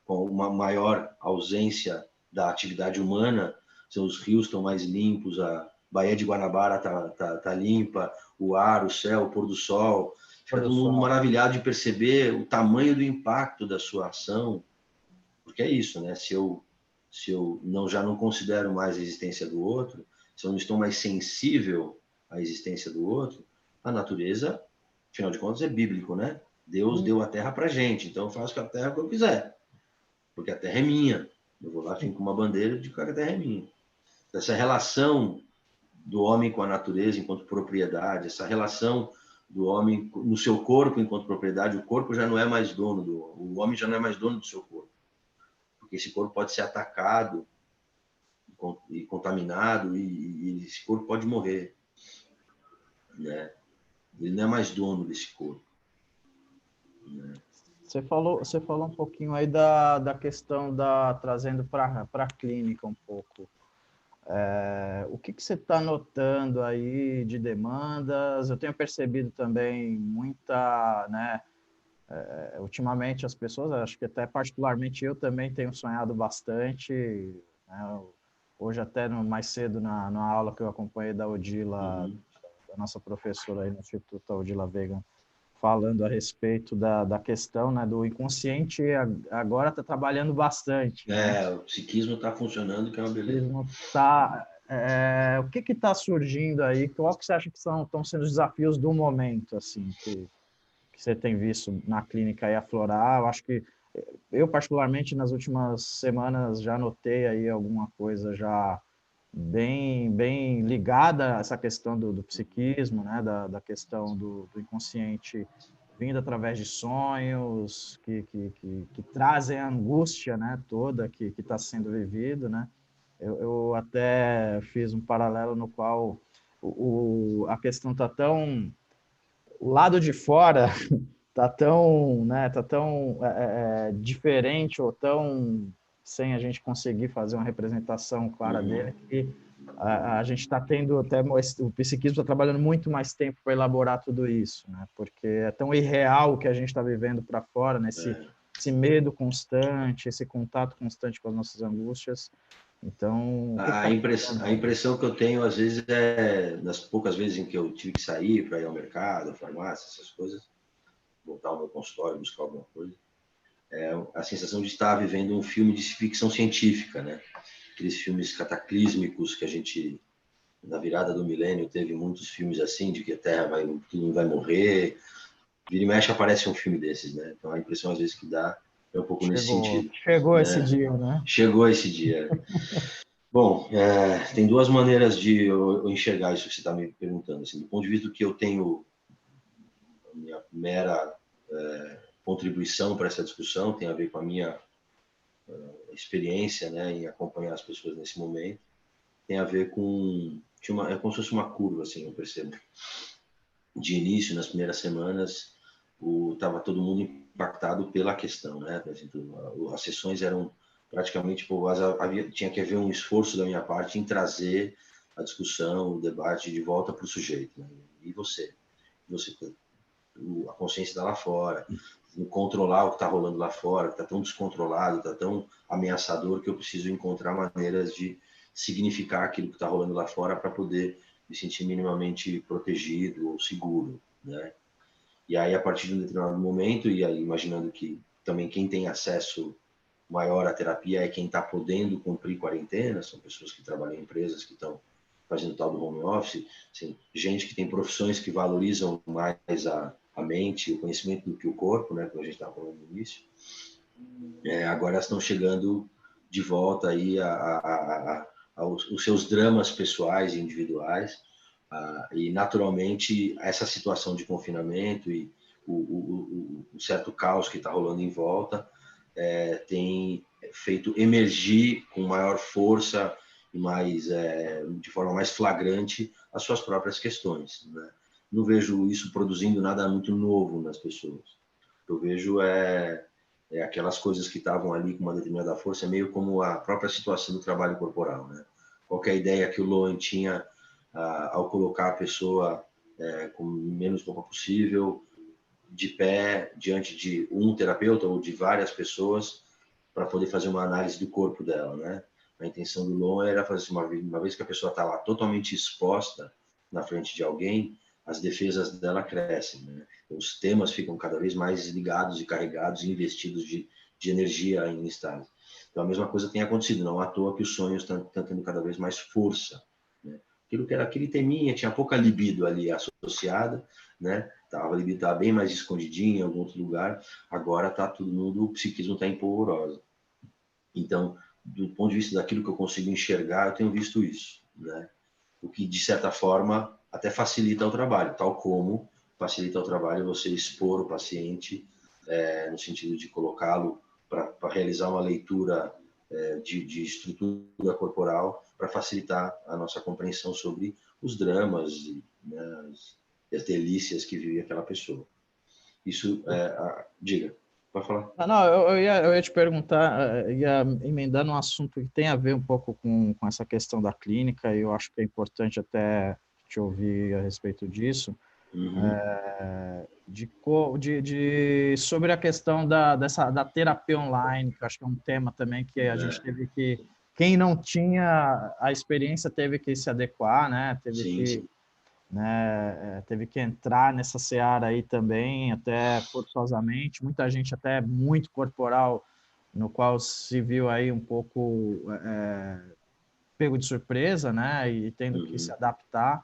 com uma maior ausência da atividade humana. Os rios estão mais limpos, a Baía de Guanabara tá limpa, o ar, o céu, o pôr do sol. Fica todo mundo maravilhado de perceber o tamanho do impacto da sua ação, porque é isso, né? Se eu já não considero mais a existência do outro, se eu não estou mais sensível à existência do outro, a natureza, afinal de contas, é bíblico, né? Deus deu a terra para gente, então eu faço com a terra o que eu quiser, porque a terra é minha. Eu vou lá, finco uma bandeira de que a terra é minha. Essa relação do homem com a natureza enquanto propriedade, essa relação do homem no seu corpo enquanto propriedade, o corpo já não é mais dono o homem já não é mais dono do seu corpo, porque esse corpo pode ser atacado e contaminado e esse corpo pode morrer, né? Ele não é mais dono desse corpo, né? Você falou um pouquinho aí da questão trazendo para a clínica um pouco. O que você está notando aí de demandas? Eu tenho percebido também muita, né? Ultimamente as pessoas, acho que até particularmente eu também tenho sonhado bastante, né? Hoje até mais cedo na aula que eu acompanhei da Odila, da nossa professora aí no Instituto, a Odila Veiga, falando a respeito da questão, né, do inconsciente, agora está trabalhando bastante, né? O psiquismo está funcionando, que é uma beleza. o que está surgindo aí? Qual que você acha que estão sendo os desafios do momento, assim, que você tem visto na clínica aí aflorar? Eu acho que eu, particularmente, nas últimas semanas já notei aí alguma coisa já bem ligada a essa questão do psiquismo, né? Da questão do inconsciente vindo através de sonhos que trazem a angústia, né? Toda que está sendo vivido, né? Eu até fiz um paralelo no qual a questão está tão... O lado de fora tá tão, né, tá tão diferente ou tão sem a gente conseguir fazer uma representação clara dele que a gente está tendo até o psiquismo está trabalhando muito mais tempo para elaborar tudo isso, né? Porque é tão irreal o que a gente está vivendo para fora, né? Esse medo constante, esse contato constante com as nossas angústias. Então, o que A, está impress, a acontecendo? impressão que eu tenho, às vezes, nas poucas vezes em que eu tive que sair para ir ao mercado, à farmácia, essas coisas, voltar ao meu consultório, buscar alguma coisa, é a sensação de estar vivendo um filme de ficção científica, né? Aqueles filmes cataclísmicos que a gente, na virada do milênio, teve muitos filmes assim, de que a Terra todo mundo vai morrer. Vira e mexe aparece um filme desses, né? Então a impressão, às vezes, que dá é um pouco nesse sentido, Chegou esse né? dia, né? Chegou esse dia. Bom, tem duas maneiras de eu enxergar isso que você está me perguntando. Assim, do ponto de vista do que eu tenho, a minha mera contribuição para essa discussão tem a ver com a minha experiência, né, em acompanhar as pessoas nesse momento. Tem a ver com... é como se fosse uma curva, assim, eu percebo. De início, nas primeiras semanas, estava todo mundo impactado pela questão, né? As sessões eram praticamente, tinha que haver um esforço da minha parte em trazer a discussão, o debate de volta para o sujeito. Né? E você? A consciência está lá fora, controlar o que está rolando lá fora, que está tão descontrolado, está tão ameaçador que eu preciso encontrar maneiras de significar aquilo que está rolando lá fora para poder me sentir minimamente protegido ou seguro, né? E aí, a partir de um determinado momento, e aí imaginando que também quem tem acesso maior à terapia é quem está podendo cumprir quarentena, são pessoas que trabalham em empresas que estão fazendo tal do home office, assim, gente que tem profissões que valorizam mais a mente, o conhecimento do que o corpo, né, como a gente estava falando no início, agora elas estão chegando de volta aí aos seus dramas pessoais e individuais, e naturalmente essa situação de confinamento e o certo caos que está rolando em volta tem feito emergir com maior força e de forma mais flagrante as suas próprias questões, né? Não vejo isso produzindo nada muito novo nas pessoas. Eu vejo aquelas coisas que estavam ali com uma determinada força, meio como a própria situação do trabalho corporal, né? Qualquer ideia que o Lohan tinha ao colocar a pessoa com menos roupa possível, de pé, diante de um terapeuta ou de várias pessoas, para poder fazer uma análise do corpo dela, né? A intenção do Lohan era fazer assim, uma vez que a pessoa está lá totalmente exposta na frente de alguém, as defesas dela crescem, né? Os temas ficam cada vez mais ligados e carregados e investidos de energia em estado. Então, a mesma coisa tem acontecido, não à toa que os sonhos estão tendo cada vez mais força, né? Aquilo que era aquele teminha, tinha pouca libido ali associada, né? A libido estava bem mais escondidinha em algum outro lugar, agora está todo mundo, o psiquismo está em polvorosa. Então, do ponto de vista daquilo que eu consigo enxergar, eu tenho visto isso, né? O que, de certa forma, até facilita o trabalho, tal como facilita o trabalho você expor o paciente, no sentido de colocá-lo para realizar uma leitura de estrutura corporal, para facilitar a nossa compreensão sobre os dramas e, né, as delícias que vive aquela pessoa. Isso, diga, pode falar. Não, eu ia te perguntar, ia emendar num assunto que tem a ver um pouco com essa questão da clínica, e eu acho que é importante até te ouvir a respeito disso, Uhum. sobre a questão da terapia online, que eu acho que é um tema também que a gente teve que, quem não tinha a experiência teve que se adequar, né? Sim, sim. Teve que entrar nessa seara aí também, até forçosamente, muita gente até muito corporal, no qual se viu aí um pouco pego de surpresa, né? E tendo que se adaptar.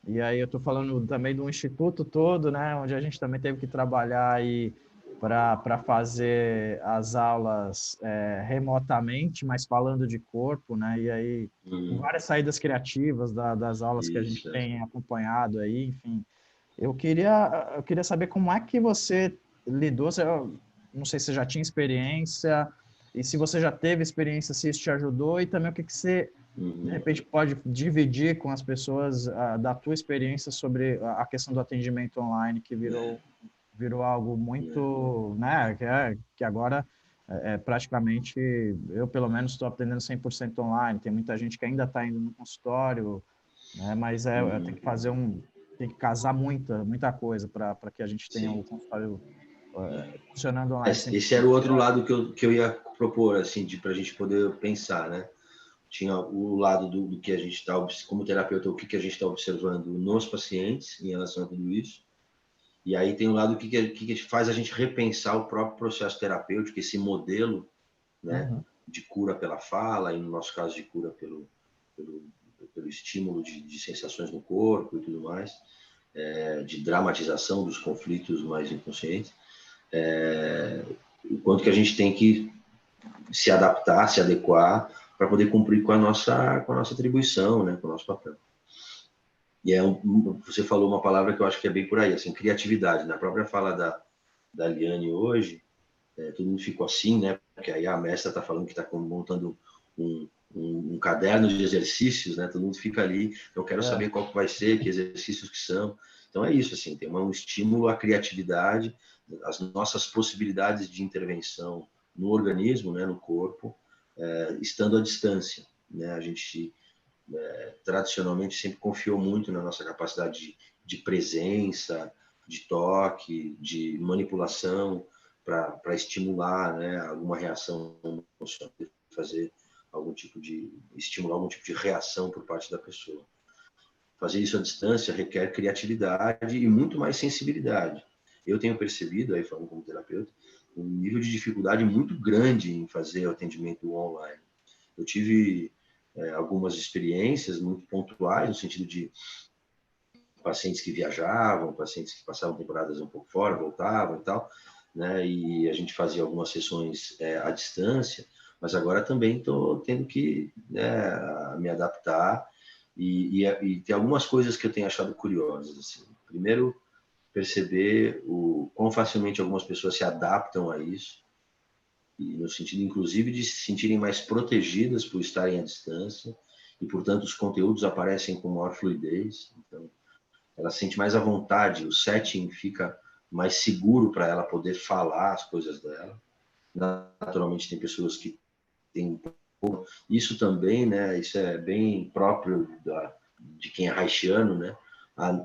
E aí eu estou falando também do instituto todo, né? Onde a gente também teve que trabalhar aí para fazer as aulas remotamente, mas falando de corpo, né? E aí com várias saídas criativas das aulas que a gente Isso, é. tem acompanhado aí, enfim. Eu queria saber como é que você lidou, eu não sei se você já tinha experiência, e se você já teve experiência, se isso te ajudou, e também o que que você, de repente, pode dividir com as pessoas da tua experiência sobre a questão do atendimento online, que virou algo muito, né, que agora praticamente, eu pelo menos estou atendendo 100% online, tem muita gente que ainda está indo no consultório, né, mas tem que fazer tem que casar muita coisa para que a gente tenha o Sim. consultório funcionando online Esse era o 100%. outro lado que eu ia propor, assim, para a gente poder pensar, né? Tinha o lado do que a gente está, como terapeuta, o que a gente está observando nos pacientes em relação a tudo isso. E aí tem o lado que faz a gente repensar o próprio processo terapêutico, esse modelo, né, de cura pela fala, e no nosso caso de cura pelo estímulo de sensações no corpo e tudo mais, de dramatização dos conflitos mais inconscientes. O quanto que a gente tem que se adaptar, se adequar para poder cumprir com a nossa atribuição, né, com o nosso papel. E você falou uma palavra que eu acho que é bem por aí, assim, criatividade. Na própria fala da Liane hoje, todo mundo ficou assim, né? Porque aí a mestra está falando que está montando um caderno de exercícios, né? Todo mundo fica ali, eu quero saber qual que vai ser, que exercícios que são. Então é isso, assim, tem um estímulo à criatividade, as nossas possibilidades de intervenção no organismo, né, no corpo, estando à distância, né? A gente tradicionalmente sempre confiou muito na nossa capacidade de presença, de toque, de manipulação para estimular, né, alguma reação emocional, fazer algum tipo de estimular algum tipo de reação por parte da pessoa. Fazer isso à distância requer criatividade e muito mais sensibilidade. Eu tenho percebido, aí falando como terapeuta, um nível de dificuldade muito grande em fazer o atendimento online. Eu tive algumas experiências muito pontuais, no sentido de pacientes que viajavam, pacientes que passavam temporadas um pouco fora, voltavam e tal, né? E a gente fazia algumas sessões à distância, mas agora também estou tendo que, né, me adaptar e tem algumas coisas que eu tenho achado curiosas. Assim. Primeiro, perceber quão facilmente algumas pessoas se adaptam a isso, e no sentido, inclusive, de se sentirem mais protegidas por estarem à distância, e, portanto, os conteúdos aparecem com maior fluidez. Então, ela se sente mais à vontade, o setting fica mais seguro para ela poder falar as coisas dela. Naturalmente, tem pessoas que têm isso também, né? Isso é bem próprio de quem é haitiano, né?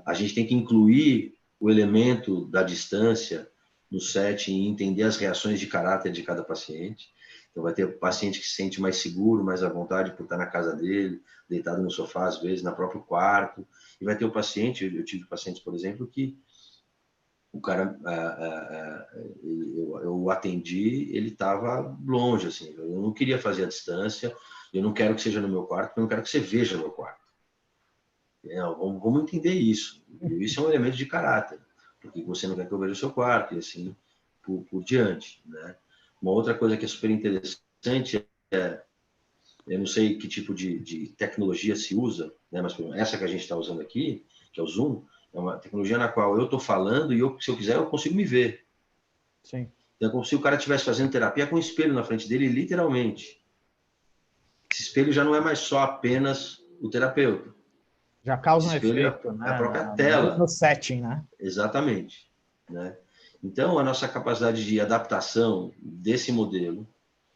A gente tem que incluir o elemento da distância no setting e entender as reações de caráter de cada paciente. Então, vai ter paciente que se sente mais seguro, mais à vontade por estar na casa dele, deitado no sofá, às vezes, no próprio quarto. E vai ter o paciente, eu tive pacientes, por exemplo, que o cara, eu atendi, ele estava longe, assim, eu não queria fazer a distância, eu não quero que seja no meu quarto, porque eu não quero que você veja meu quarto. Vamos entender isso. Isso é um elemento de caráter, porque você não quer que eu veja o seu quarto, e assim por diante, né? Uma outra coisa que é super interessante eu não sei que tipo de tecnologia se usa, né? Mas essa que a gente está usando aqui, que é o Zoom, é uma tecnologia na qual eu estou falando e se eu quiser, eu consigo me ver. Sim. Então, é como se o cara estivesse fazendo terapia com um espelho na frente dele, literalmente. Esse espelho já não é mais só apenas o terapeuta. Já causa Esse um espelho efeito, é a né, própria no tela. setting, né? Exatamente. Né? Então, a nossa capacidade de adaptação desse modelo,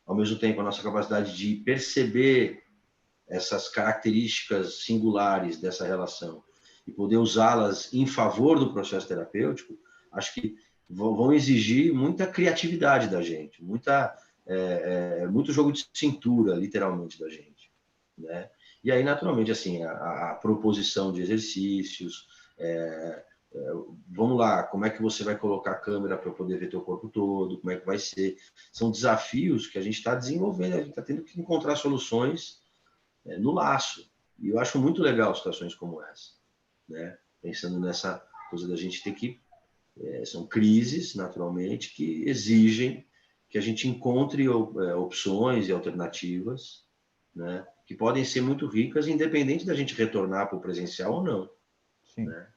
ao mesmo tempo a nossa capacidade de perceber essas características singulares dessa relação e poder usá-las em favor do processo terapêutico, acho que vão exigir muita criatividade da gente, muito jogo de cintura, literalmente, da gente, né? E aí, naturalmente, assim, a proposição de exercícios, vamos lá, como é que você vai colocar a câmera para poder ver teu corpo todo, como é que vai ser? São desafios que a gente está desenvolvendo, a gente está tendo que encontrar soluções no laço. E eu acho muito legal situações como essa, né? Pensando nessa coisa da gente ter que... são crises, naturalmente, que exigem que a gente encontre opções e alternativas, né? Que podem ser muito ricas, independente da gente retornar para o presencial ou não, Sim. né?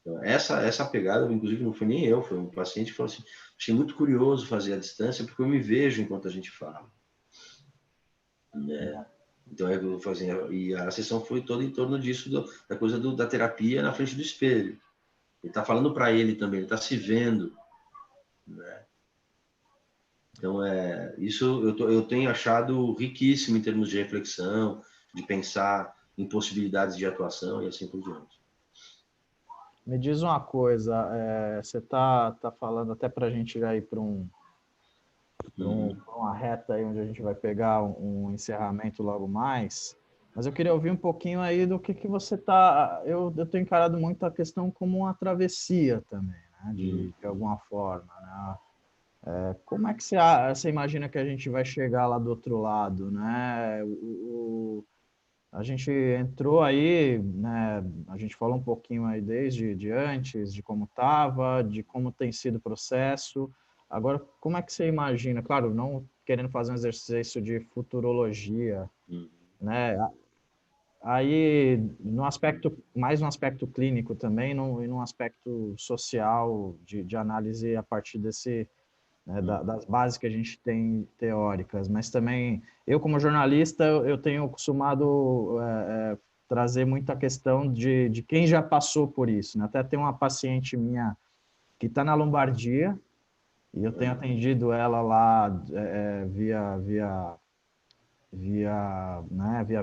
Então, essa pegada, inclusive, não foi nem eu, foi um paciente que falou assim: achei muito curioso fazer a distância, porque eu me vejo enquanto a gente fala, né? Então, eu fazia, e a sessão foi toda em torno disso, da coisa da terapia na frente do espelho. Ele está falando para ele também, ele está se vendo, né? Então, isso eu tenho achado riquíssimo em termos de reflexão, de pensar em possibilidades de atuação e assim por diante. Me diz uma coisa, você tá falando até para a gente já ir para pra uma reta aí onde a gente vai pegar um encerramento logo mais, mas eu queria ouvir um pouquinho aí do que você tá... Eu tenho encarado muito a questão como uma travessia também, né? De alguma forma, né? Como é que você imagina que a gente vai chegar lá do outro lado, né? A gente entrou aí, né? A gente falou um pouquinho aí desde de antes, de como estava, de como tem sido o processo. Agora, como é que você imagina? Claro, não querendo fazer um exercício de futurologia, né? Aí, no aspecto, mais no aspecto clínico também, e no aspecto social, de análise a partir desse, né, das bases que a gente tem teóricas, mas também eu como jornalista eu tenho costumado trazer muita questão de quem já passou por isso, né? Até tem uma paciente minha que está na Lombardia e eu tenho atendido ela lá via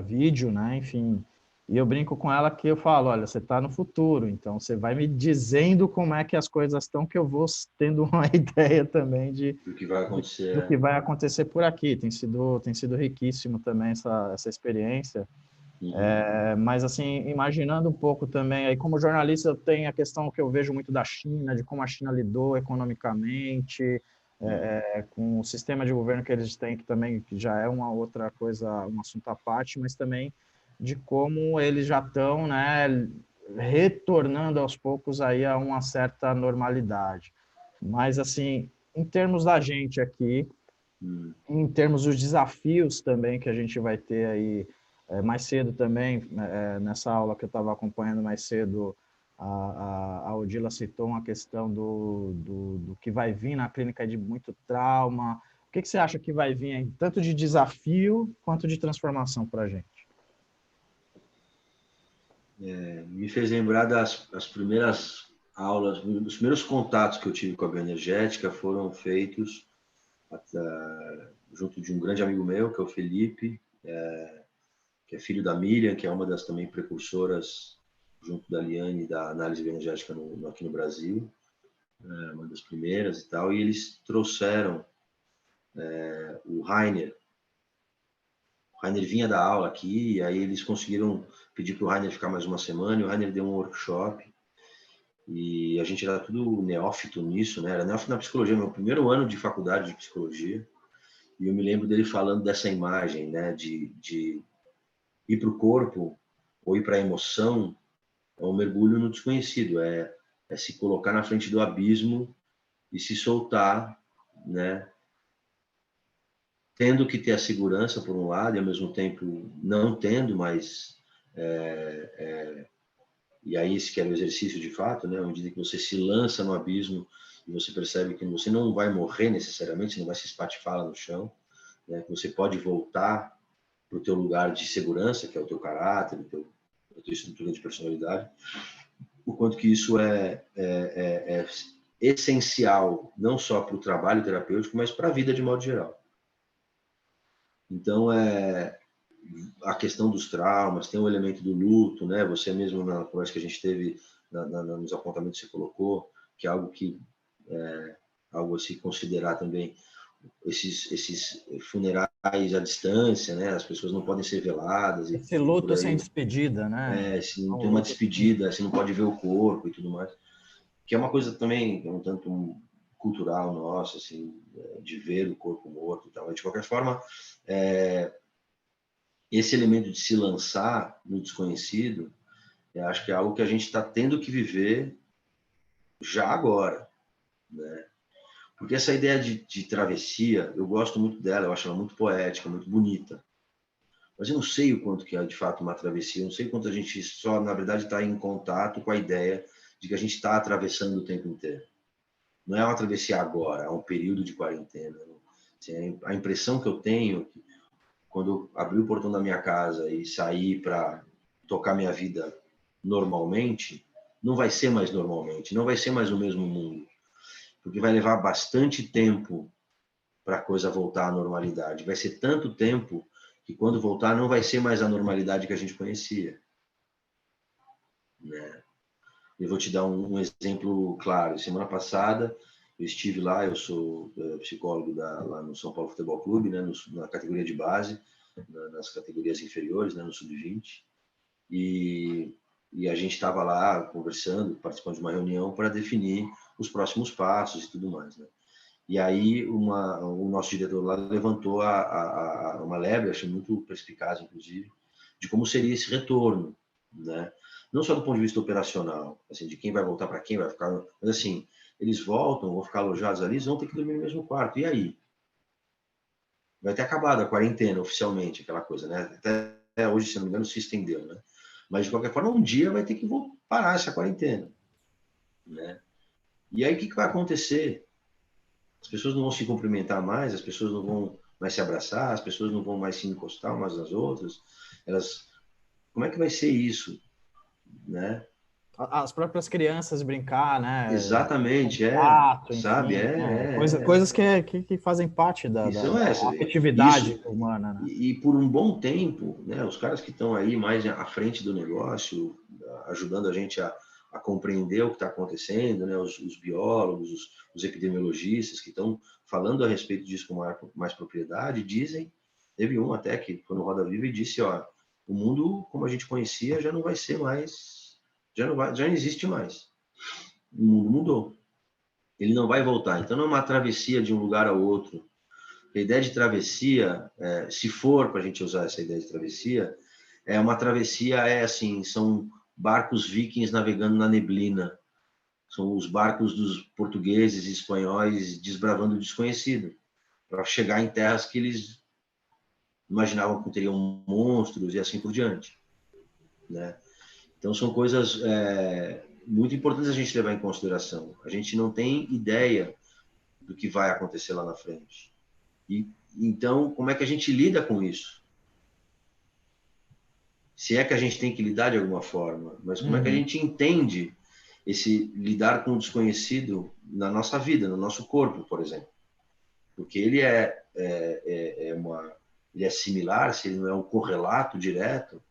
vídeo, né? Enfim, e eu brinco com ela que eu falo, olha, você está no futuro, então você vai me dizendo como é que as coisas estão, que eu vou tendo uma ideia também O que vai do acontecer? que vai acontecer por aqui. Tem sido riquíssimo também essa experiência. Mas, assim, imaginando um pouco também, aí como jornalista tem a questão que eu vejo muito da China, de como a China lidou economicamente, com o sistema de governo que eles têm, que também que já é uma outra coisa, um assunto à parte, mas também de como eles já estão, né, retornando aos poucos aí a uma certa normalidade. Mas, assim, em termos da gente aqui, em termos dos desafios também que a gente vai ter aí mais cedo também, nessa aula que eu estava acompanhando mais cedo, a Odila citou uma questão do que vai vir na clínica de muito trauma. O que você acha que vai vir aí, tanto de desafio quanto de transformação para a gente? Me fez lembrar das primeiras aulas, os primeiros contatos que eu tive com a bioenergética foram feitos junto de um grande amigo meu, que é o Felipe, que é filho da Miriam, que é uma das também precursoras, junto da Liane, da análise bioenergética aqui no Brasil, uma das primeiras e tal, e eles trouxeram o Rainer. O Rainer vinha dar aula aqui, e aí eles conseguiram pedir para o Rainer ficar mais uma semana, e o Rainer deu um workshop, e a gente era tudo neófito nisso, né? Era neófito na psicologia, meu primeiro ano de faculdade de psicologia, e eu me lembro dele falando dessa imagem, né? De ir para o corpo ou ir para a emoção é um mergulho no desconhecido, é se colocar na frente do abismo e se soltar, né? Tendo que ter a segurança por um lado e ao mesmo tempo não tendo, mas e aí esse que é o exercício de fato, né? À medida que você se lança no abismo e você percebe que você não vai morrer necessariamente, você não vai se espatifar lá no chão, né? Que você pode voltar para o teu lugar de segurança, que é o teu caráter, a tua estrutura de personalidade, o quanto que isso é essencial, não só para o trabalho terapêutico, mas para a vida de modo geral. Então, a questão dos traumas, tem o elemento do luto, né? Você mesmo, na conversa que a gente teve, nos apontamentos que você colocou, que é algo que algo a se considerar também, esses funerais à distância, né? As pessoas não podem ser veladas e Esse por luto sem aí. despedida, né? Se não Um tem uma luto despedida, se não pode ver o corpo e tudo mais. Que é uma coisa também um tanto cultural nossa, assim, de ver o corpo morto e tal. Mas, de qualquer forma, esse elemento de se lançar no desconhecido, eu acho que é algo que a gente está tendo que viver já agora, né? Porque essa ideia de travessia, eu gosto muito dela, eu acho ela muito poética, muito bonita. Mas eu não sei o quanto que é de fato uma travessia, eu não sei o quanto a gente só, na verdade, está em contato com a ideia de que a gente está atravessando o tempo inteiro. Não é uma travessia agora, é um período de quarentena. Assim, a impressão que eu tenho, quando eu abri o portão da minha casa e saí para tocar minha vida normalmente, não vai ser mais normalmente, não vai ser mais o mesmo mundo, porque vai levar bastante tempo para a coisa voltar à normalidade. Vai ser tanto tempo que quando voltar não vai ser mais a normalidade que a gente conhecia, né? Eu vou te dar um exemplo claro. Semana passada eu estive lá, eu sou psicólogo lá no São Paulo Futebol Clube, né, na categoria de base, nas categorias inferiores, né, no sub-20, e a gente estava lá conversando, participando de uma reunião para definir os próximos passos e tudo mais, né? E aí o nosso diretor lá levantou uma lebre, achei muito perspicaz, inclusive, de como seria esse retorno, né? Não só do ponto de vista operacional, assim, de quem vai voltar para quem vai ficar, mas assim, eles voltam, vão ficar alojados ali, eles vão ter que dormir no mesmo quarto. E aí? Vai ter acabado a quarentena oficialmente, aquela coisa, né? Até hoje, se não me engano, se estendeu, né? Mas de qualquer forma, um dia vai ter que parar essa quarentena, né? E aí o que vai acontecer? As pessoas não vão se cumprimentar mais, as pessoas não vão mais se abraçar, as pessoas não vão mais se encostar umas nas outras. Como é que vai ser isso, né? As próprias crianças brincar, né? Exatamente, Contato, sabe, enfim, né? Coisas que fazem parte isso da você vê, afetividade isso, humana, né? e por um bom tempo, né, os caras que estão aí mais à frente do negócio, ajudando a gente a compreender o que está acontecendo, né, os biólogos, os epidemiologistas que estão falando a respeito disso com mais propriedade, dizem, teve um até que foi no Roda Viva e disse, ó, o mundo como a gente conhecia já não vai ser mais, já não existe mais. O mundo mudou. Ele não vai voltar. Então não é uma travessia de um lugar ao outro. A ideia de travessia, se for para a gente usar essa ideia de travessia, uma travessia assim, são barcos vikings navegando na neblina, são os barcos dos portugueses e espanhóis desbravando o desconhecido, para chegar em terras que eles imaginavam que teriam monstros e assim por diante, né? Então são coisas muito importantes a gente levar em consideração. A gente não tem ideia do que vai acontecer lá na frente. E então, como é que a gente lida com isso? Se é que a gente tem que lidar de alguma forma, mas como é que a gente entende esse lidar com o desconhecido na nossa vida, no nosso corpo, por exemplo? Porque ele ele é similar, se ele não é um correlato direto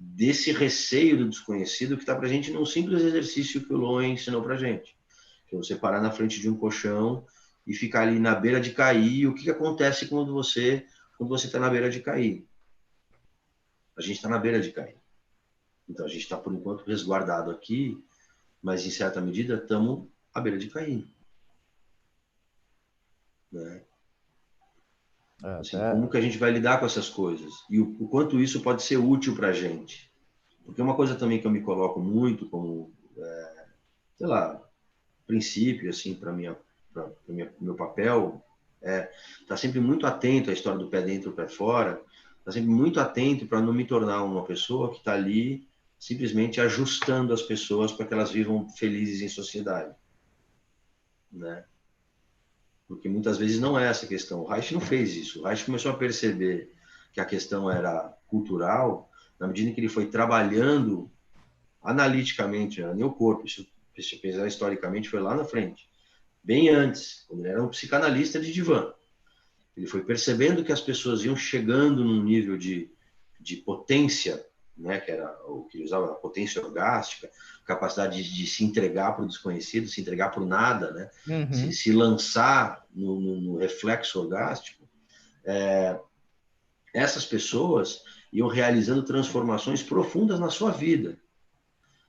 desse receio do desconhecido que está para a gente num simples exercício que o Loen ensinou para a gente, que é você parar na frente de um colchão e ficar ali na beira de cair. E o que acontece quando você está na beira de cair? A gente está na beira de cair. Então a gente está por enquanto resguardado aqui, mas em certa medida estamos à beira de cair, né? Assim, como que a gente vai lidar com essas coisas e o quanto isso pode ser útil para a gente? Porque uma coisa também que eu me coloco muito como, sei lá, princípio assim para meu papel tá sempre muito atento à história do pé dentro, pé fora, tá sempre muito atento para não me tornar uma pessoa que está ali simplesmente ajustando as pessoas para que elas vivam felizes em sociedade, né? Porque muitas vezes não é essa a questão. O Reich não fez isso. O Reich começou a perceber que a questão era cultural na medida em que ele foi trabalhando analiticamente, né, o corpo. Isso, se pensar historicamente, foi lá na frente. Bem antes, quando ele era um psicanalista de divã. Ele foi percebendo que as pessoas iam chegando num nível de potência, né, que era o que ele usava, a potência orgástica, capacidade de se entregar para o desconhecido, se entregar para o nada, né, se lançar no reflexo orgástico. Essas pessoas iam realizando transformações profundas na sua vida.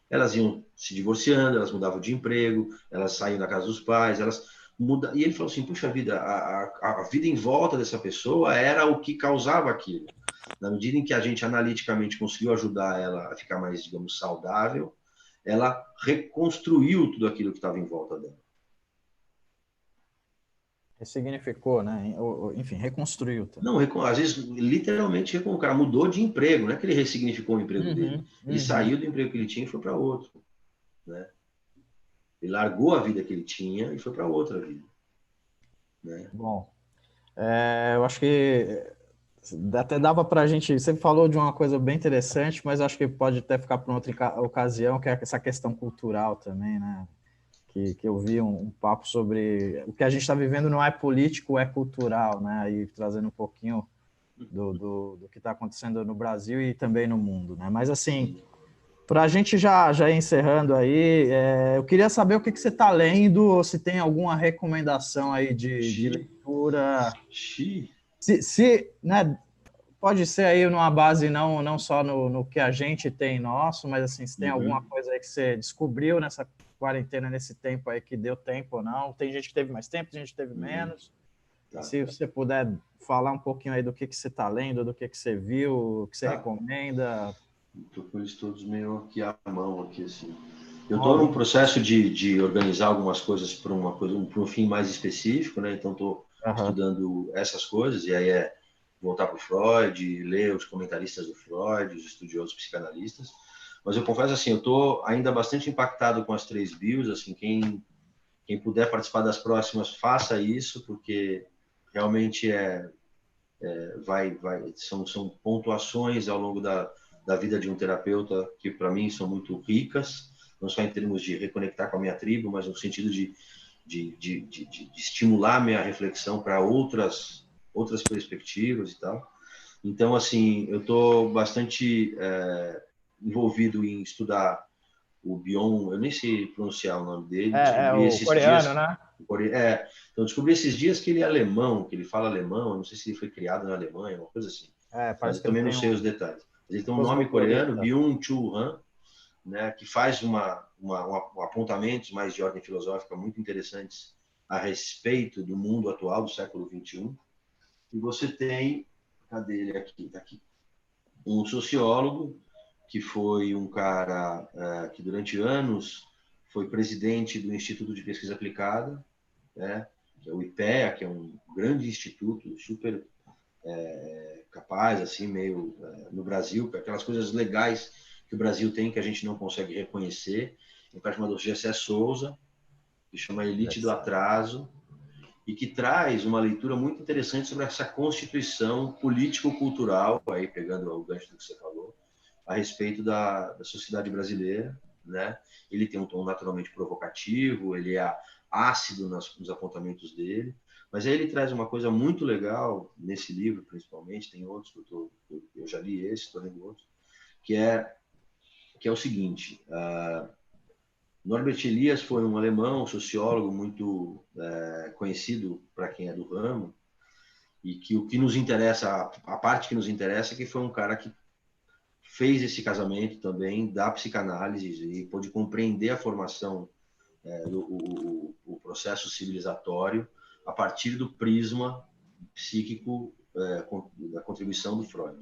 Elas iam se divorciando, elas mudavam de emprego, elas saíam da casa dos pais, elas muda. E ele falou assim, puxa vida, a vida em volta dessa pessoa era o que causava aquilo. Na medida em que a gente analiticamente conseguiu ajudar ela a ficar mais, digamos, saudável, ela reconstruiu tudo aquilo que estava em volta dela. Ressignificou, né? Enfim, reconstruiu também. Não, às vezes, literalmente, o cara mudou de emprego, não é que ele ressignificou o emprego dele. Ele saiu do emprego que ele tinha e foi para outro. Né? Ele largou a vida que ele tinha e foi para outra vida. Né? Bom, eu acho que até dava para a gente. Você falou de uma coisa bem interessante, mas acho que pode até ficar para outra ocasião, que é essa questão cultural também, né? Que eu vi um papo sobre o que a gente está vivendo não é político, é cultural, né? Aí trazendo um pouquinho do que está acontecendo no Brasil e também no mundo, né? Mas assim, para a gente já ir encerrando aí, eu queria saber o que você está lendo, ou se tem alguma recomendação aí de leitura. Né, pode ser aí numa base não só no que a gente tem nosso, mas assim, se tem alguma coisa aí que você descobriu nessa quarentena, nesse tempo aí que deu tempo ou não. Tem gente que teve mais tempo, tem gente que teve menos. Tá. Se você puder falar um pouquinho aí do que você está lendo, do que você viu, o que você recomenda. Estou com eles todos meio aqui à mão, aqui, assim. Eu estou num processo de organizar algumas coisas para um fim mais específico, né? Então estou estudando essas coisas, e aí voltar para o Freud, ler os comentaristas do Freud, os estudiosos psicanalistas. Mas eu confesso assim, eu estou ainda bastante impactado com as 3 bios, assim, quem puder participar das próximas, faça isso, porque realmente são pontuações ao longo da vida de um terapeuta que, para mim, são muito ricas, não só em termos de reconectar com a minha tribo, mas no sentido de estimular minha reflexão para outras perspectivas e tal. Então, assim, eu estou bastante envolvido em estudar o Bion, eu nem sei pronunciar o nome dele. Descobri esses coreano, dias, né? Então, descobri esses dias que ele é alemão, que ele fala alemão, eu não sei se ele foi criado na Alemanha, uma coisa assim. Mas eu também não sei os detalhes. Ele tem um nome coreano, Byung-Chul Han, né, que faz apontamentos mais de ordem filosófica muito interessantes a respeito do mundo atual, do século XXI. E você tem, cadê ele aqui? Tá aqui. Um sociólogo, que foi um cara que durante anos foi presidente do Instituto de Pesquisa Aplicada, né, que é o IPEA, que é um grande instituto, super capaz, assim, meio no Brasil, aquelas coisas legais que o Brasil tem que a gente não consegue reconhecer. Um cara chamado Gessé Souza, que chama Elite do Atraso, e que traz uma leitura muito interessante sobre essa constituição político-cultural, aí pegando o gancho do que você falou, a respeito da sociedade brasileira, né? Ele tem um tom naturalmente provocativo, ele é ácido nos apontamentos dele, mas aí ele traz uma coisa muito legal nesse livro, principalmente, tem outros que eu já li esse, estou lendo outros, que é o seguinte: Norbert Elias foi um alemão, sociólogo muito conhecido para quem é do ramo, e que o que nos interessa, a parte que nos interessa, é que foi um cara que fez esse casamento também da psicanálise e pôde compreender a formação, o processo civilizatório a partir do prisma psíquico da contribuição do Freud.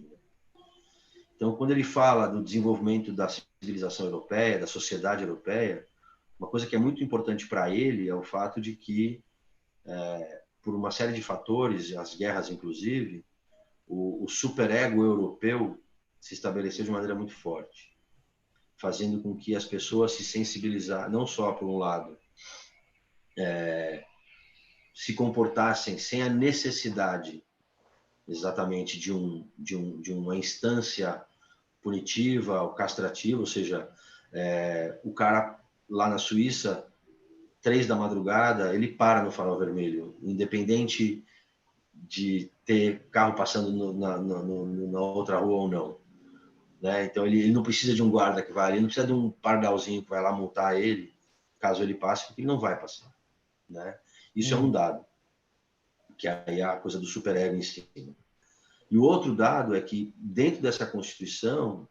Então, quando ele fala do desenvolvimento da civilização europeia, da sociedade europeia, uma coisa que é muito importante para ele é o fato de que, por uma série de fatores, as guerras inclusive, o superego europeu se estabeleceu de maneira muito forte, fazendo com que as pessoas se sensibilizassem, não só por um lado, se comportassem sem a necessidade exatamente de uma instância punitiva ou castrativa, ou seja, o cara lá na Suíça, 3 da madrugada, ele para no farol vermelho, independente de ter carro passando na outra rua ou não. Né? Então ele não precisa de um guarda que vai ali, não precisa de um pardalzinho que vai lá multar ele, caso ele passe, porque ele não vai passar. Né? Isso é um dado, que aí é a coisa do superego em cima. E o outro dado é que, dentro dessa Constituição,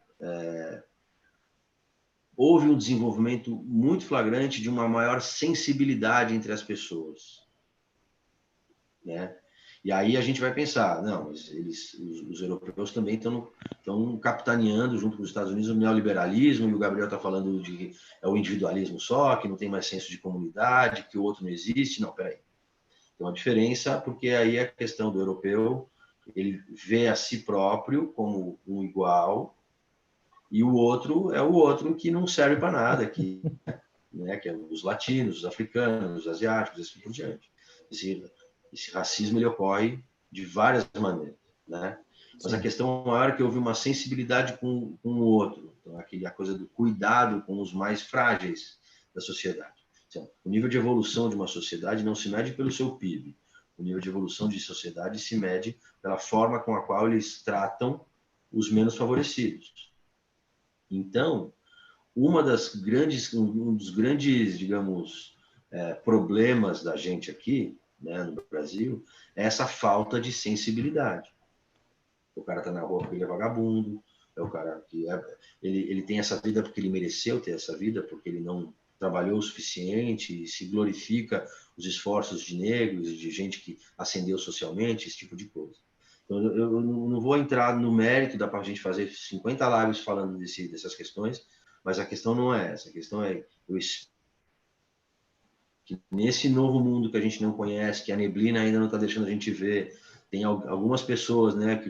houve um desenvolvimento muito flagrante de uma maior sensibilidade entre as pessoas. né? E aí a gente vai pensar, não, mas os europeus também estão capitaneando, junto com os Estados Unidos, o neoliberalismo, e o Gabriel está falando de o individualismo só, que não tem mais senso de comunidade, que o outro não existe. Não, peraí. Tem uma diferença, porque aí a questão do europeu, ele vê a si próprio como um igual, e o outro é o outro que não serve para nada, que é os latinos, os africanos, os asiáticos, assim por diante. Esse racismo ele ocorre de várias maneiras, né? Mas a questão maior é que houve uma sensibilidade com o outro, então, a coisa do cuidado com os mais frágeis da sociedade. Então, o nível de evolução de uma sociedade não se mede pelo seu PIB. O nível de evolução de sociedade se mede pela forma com a qual eles tratam os menos favorecidos. Então, um dos grandes, digamos, problemas da gente aqui, né, no Brasil, é essa falta de sensibilidade. O cara tá na rua porque ele é vagabundo, é o cara que ele tem essa vida porque ele mereceu ter essa vida, porque ele não trabalhou o suficiente, e se glorifica os esforços de negros e de gente que ascendeu socialmente, esse tipo de coisa. Então, eu não vou entrar no mérito, dá para a gente fazer 50 lives falando dessas questões, mas a questão não é essa. A questão é que nesse novo mundo que a gente não conhece, que a neblina ainda não está deixando a gente ver, tem algumas pessoas, né, que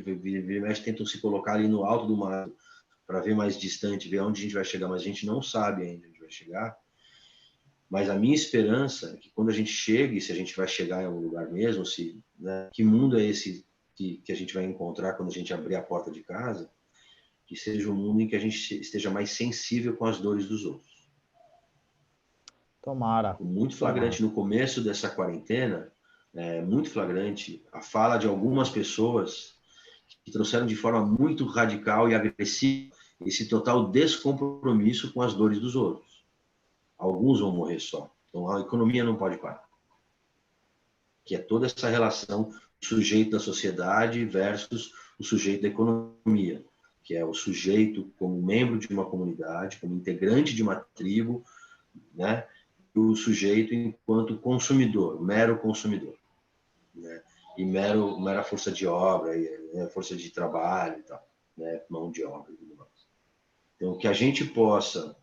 tentam se colocar ali no alto do mato para ver mais distante, ver onde a gente vai chegar, mas a gente não sabe ainda onde vai chegar. Mas a minha esperança é que quando a gente chegue, se a gente vai chegar em algum lugar mesmo, né, que mundo é esse que a gente vai encontrar quando a gente abrir a porta de casa, que seja um mundo em que a gente esteja mais sensível com as dores dos outros. Tomara. Muito flagrante no começo dessa quarentena, muito flagrante a fala de algumas pessoas que trouxeram de forma muito radical e agressiva esse total descompromisso com as dores dos outros. Alguns vão morrer só. Então a economia não pode parar. Que é toda essa relação do sujeito da sociedade versus o sujeito da economia, que é o sujeito como membro de uma comunidade, como integrante de uma tribo, né? O sujeito enquanto consumidor, mero consumidor, né? E mera força de obra, força de trabalho e tal, né? Mão de obra e tudo mais. Então, que a gente possa,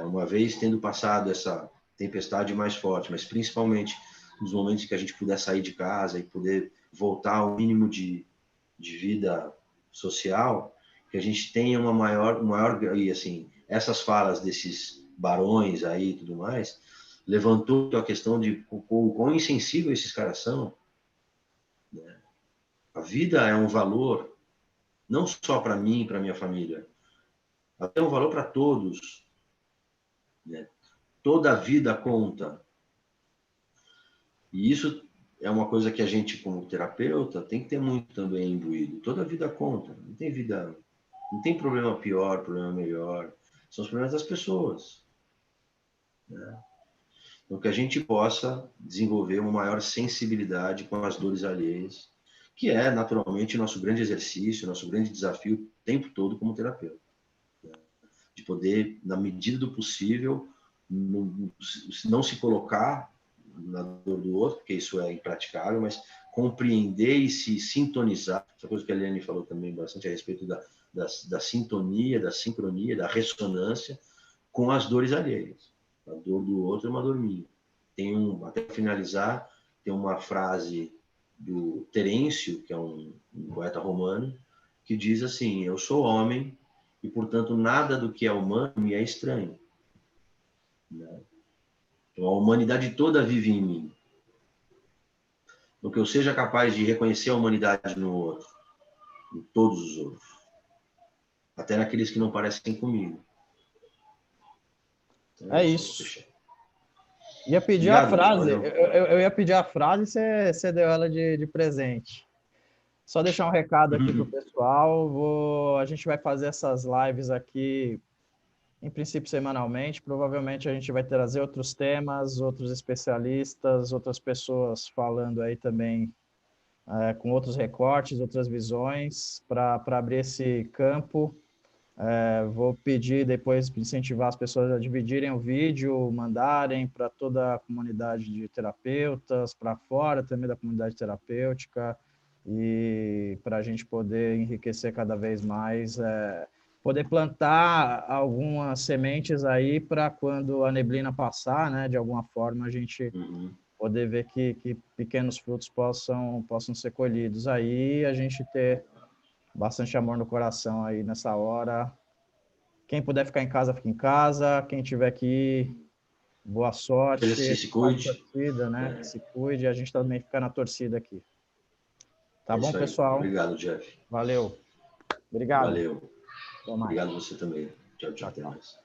uma vez tendo passado essa tempestade mais forte, mas principalmente nos momentos que a gente puder sair de casa e poder voltar ao mínimo de vida social, que a gente tenha uma maior e assim, essas falas desses barões aí e tudo mais, levantou a questão de o quão insensível esses caras são. Né? A vida é um valor, não só para mim e para minha família, é um valor para todos. Né? Toda a vida conta. E isso é uma coisa que a gente, como terapeuta, tem que ter muito também imbuído. Toda a vida conta. Não tem problema pior, problema melhor. São os problemas das pessoas. Né? Então, que a gente possa desenvolver uma maior sensibilidade com as dores alheias, que é, naturalmente, nosso grande exercício, nosso grande desafio o tempo todo como terapeuta. Né? De poder, na medida do possível, não se colocar na dor do outro, porque isso é impraticável, mas compreender e se sintonizar. Essa coisa que a Eliane falou também bastante a respeito da sintonia, da sincronia, da ressonância com as dores alheias. A dor do outro é uma dor minha. Até finalizar, tem uma frase do Terêncio, que é um poeta romano, que diz assim: eu sou homem e, portanto, nada do que é humano me é estranho. Né? Então, a humanidade toda vive em mim. Então, que eu seja capaz de reconhecer a humanidade no outro, em todos os outros, até naqueles que não parecem comigo. Então, É isso. Ia pedir a Obrigado. frase, eu ia pedir a frase e você deu ela de presente. Só deixar um recado aqui para o pessoal. A gente vai fazer essas lives aqui, em princípio, semanalmente. Provavelmente a gente vai trazer outros temas, outros especialistas, outras pessoas falando aí também com outros recortes, outras visões, para abrir esse campo Vou pedir depois para incentivar as pessoas a dividirem o vídeo, mandarem para toda a comunidade de terapeutas, para fora também da comunidade terapêutica, e para a gente poder enriquecer cada vez mais, poder plantar algumas sementes aí para quando a neblina passar, né, de alguma forma a gente poder ver que pequenos frutos possam ser colhidos aí, a gente ter bastante amor no coração aí nessa hora. Quem puder ficar em casa, fica em casa. Quem tiver que ir, boa Que sorte. se A cuide. torcida, né? Que se cuide. A gente também fica na torcida aqui. Tá É bom, isso aí. pessoal? Obrigado, Jeff. Valeu. Obrigado. Valeu. Até mais. Obrigado você também. Tchau, tchau. Tchau, Até tchau. mais.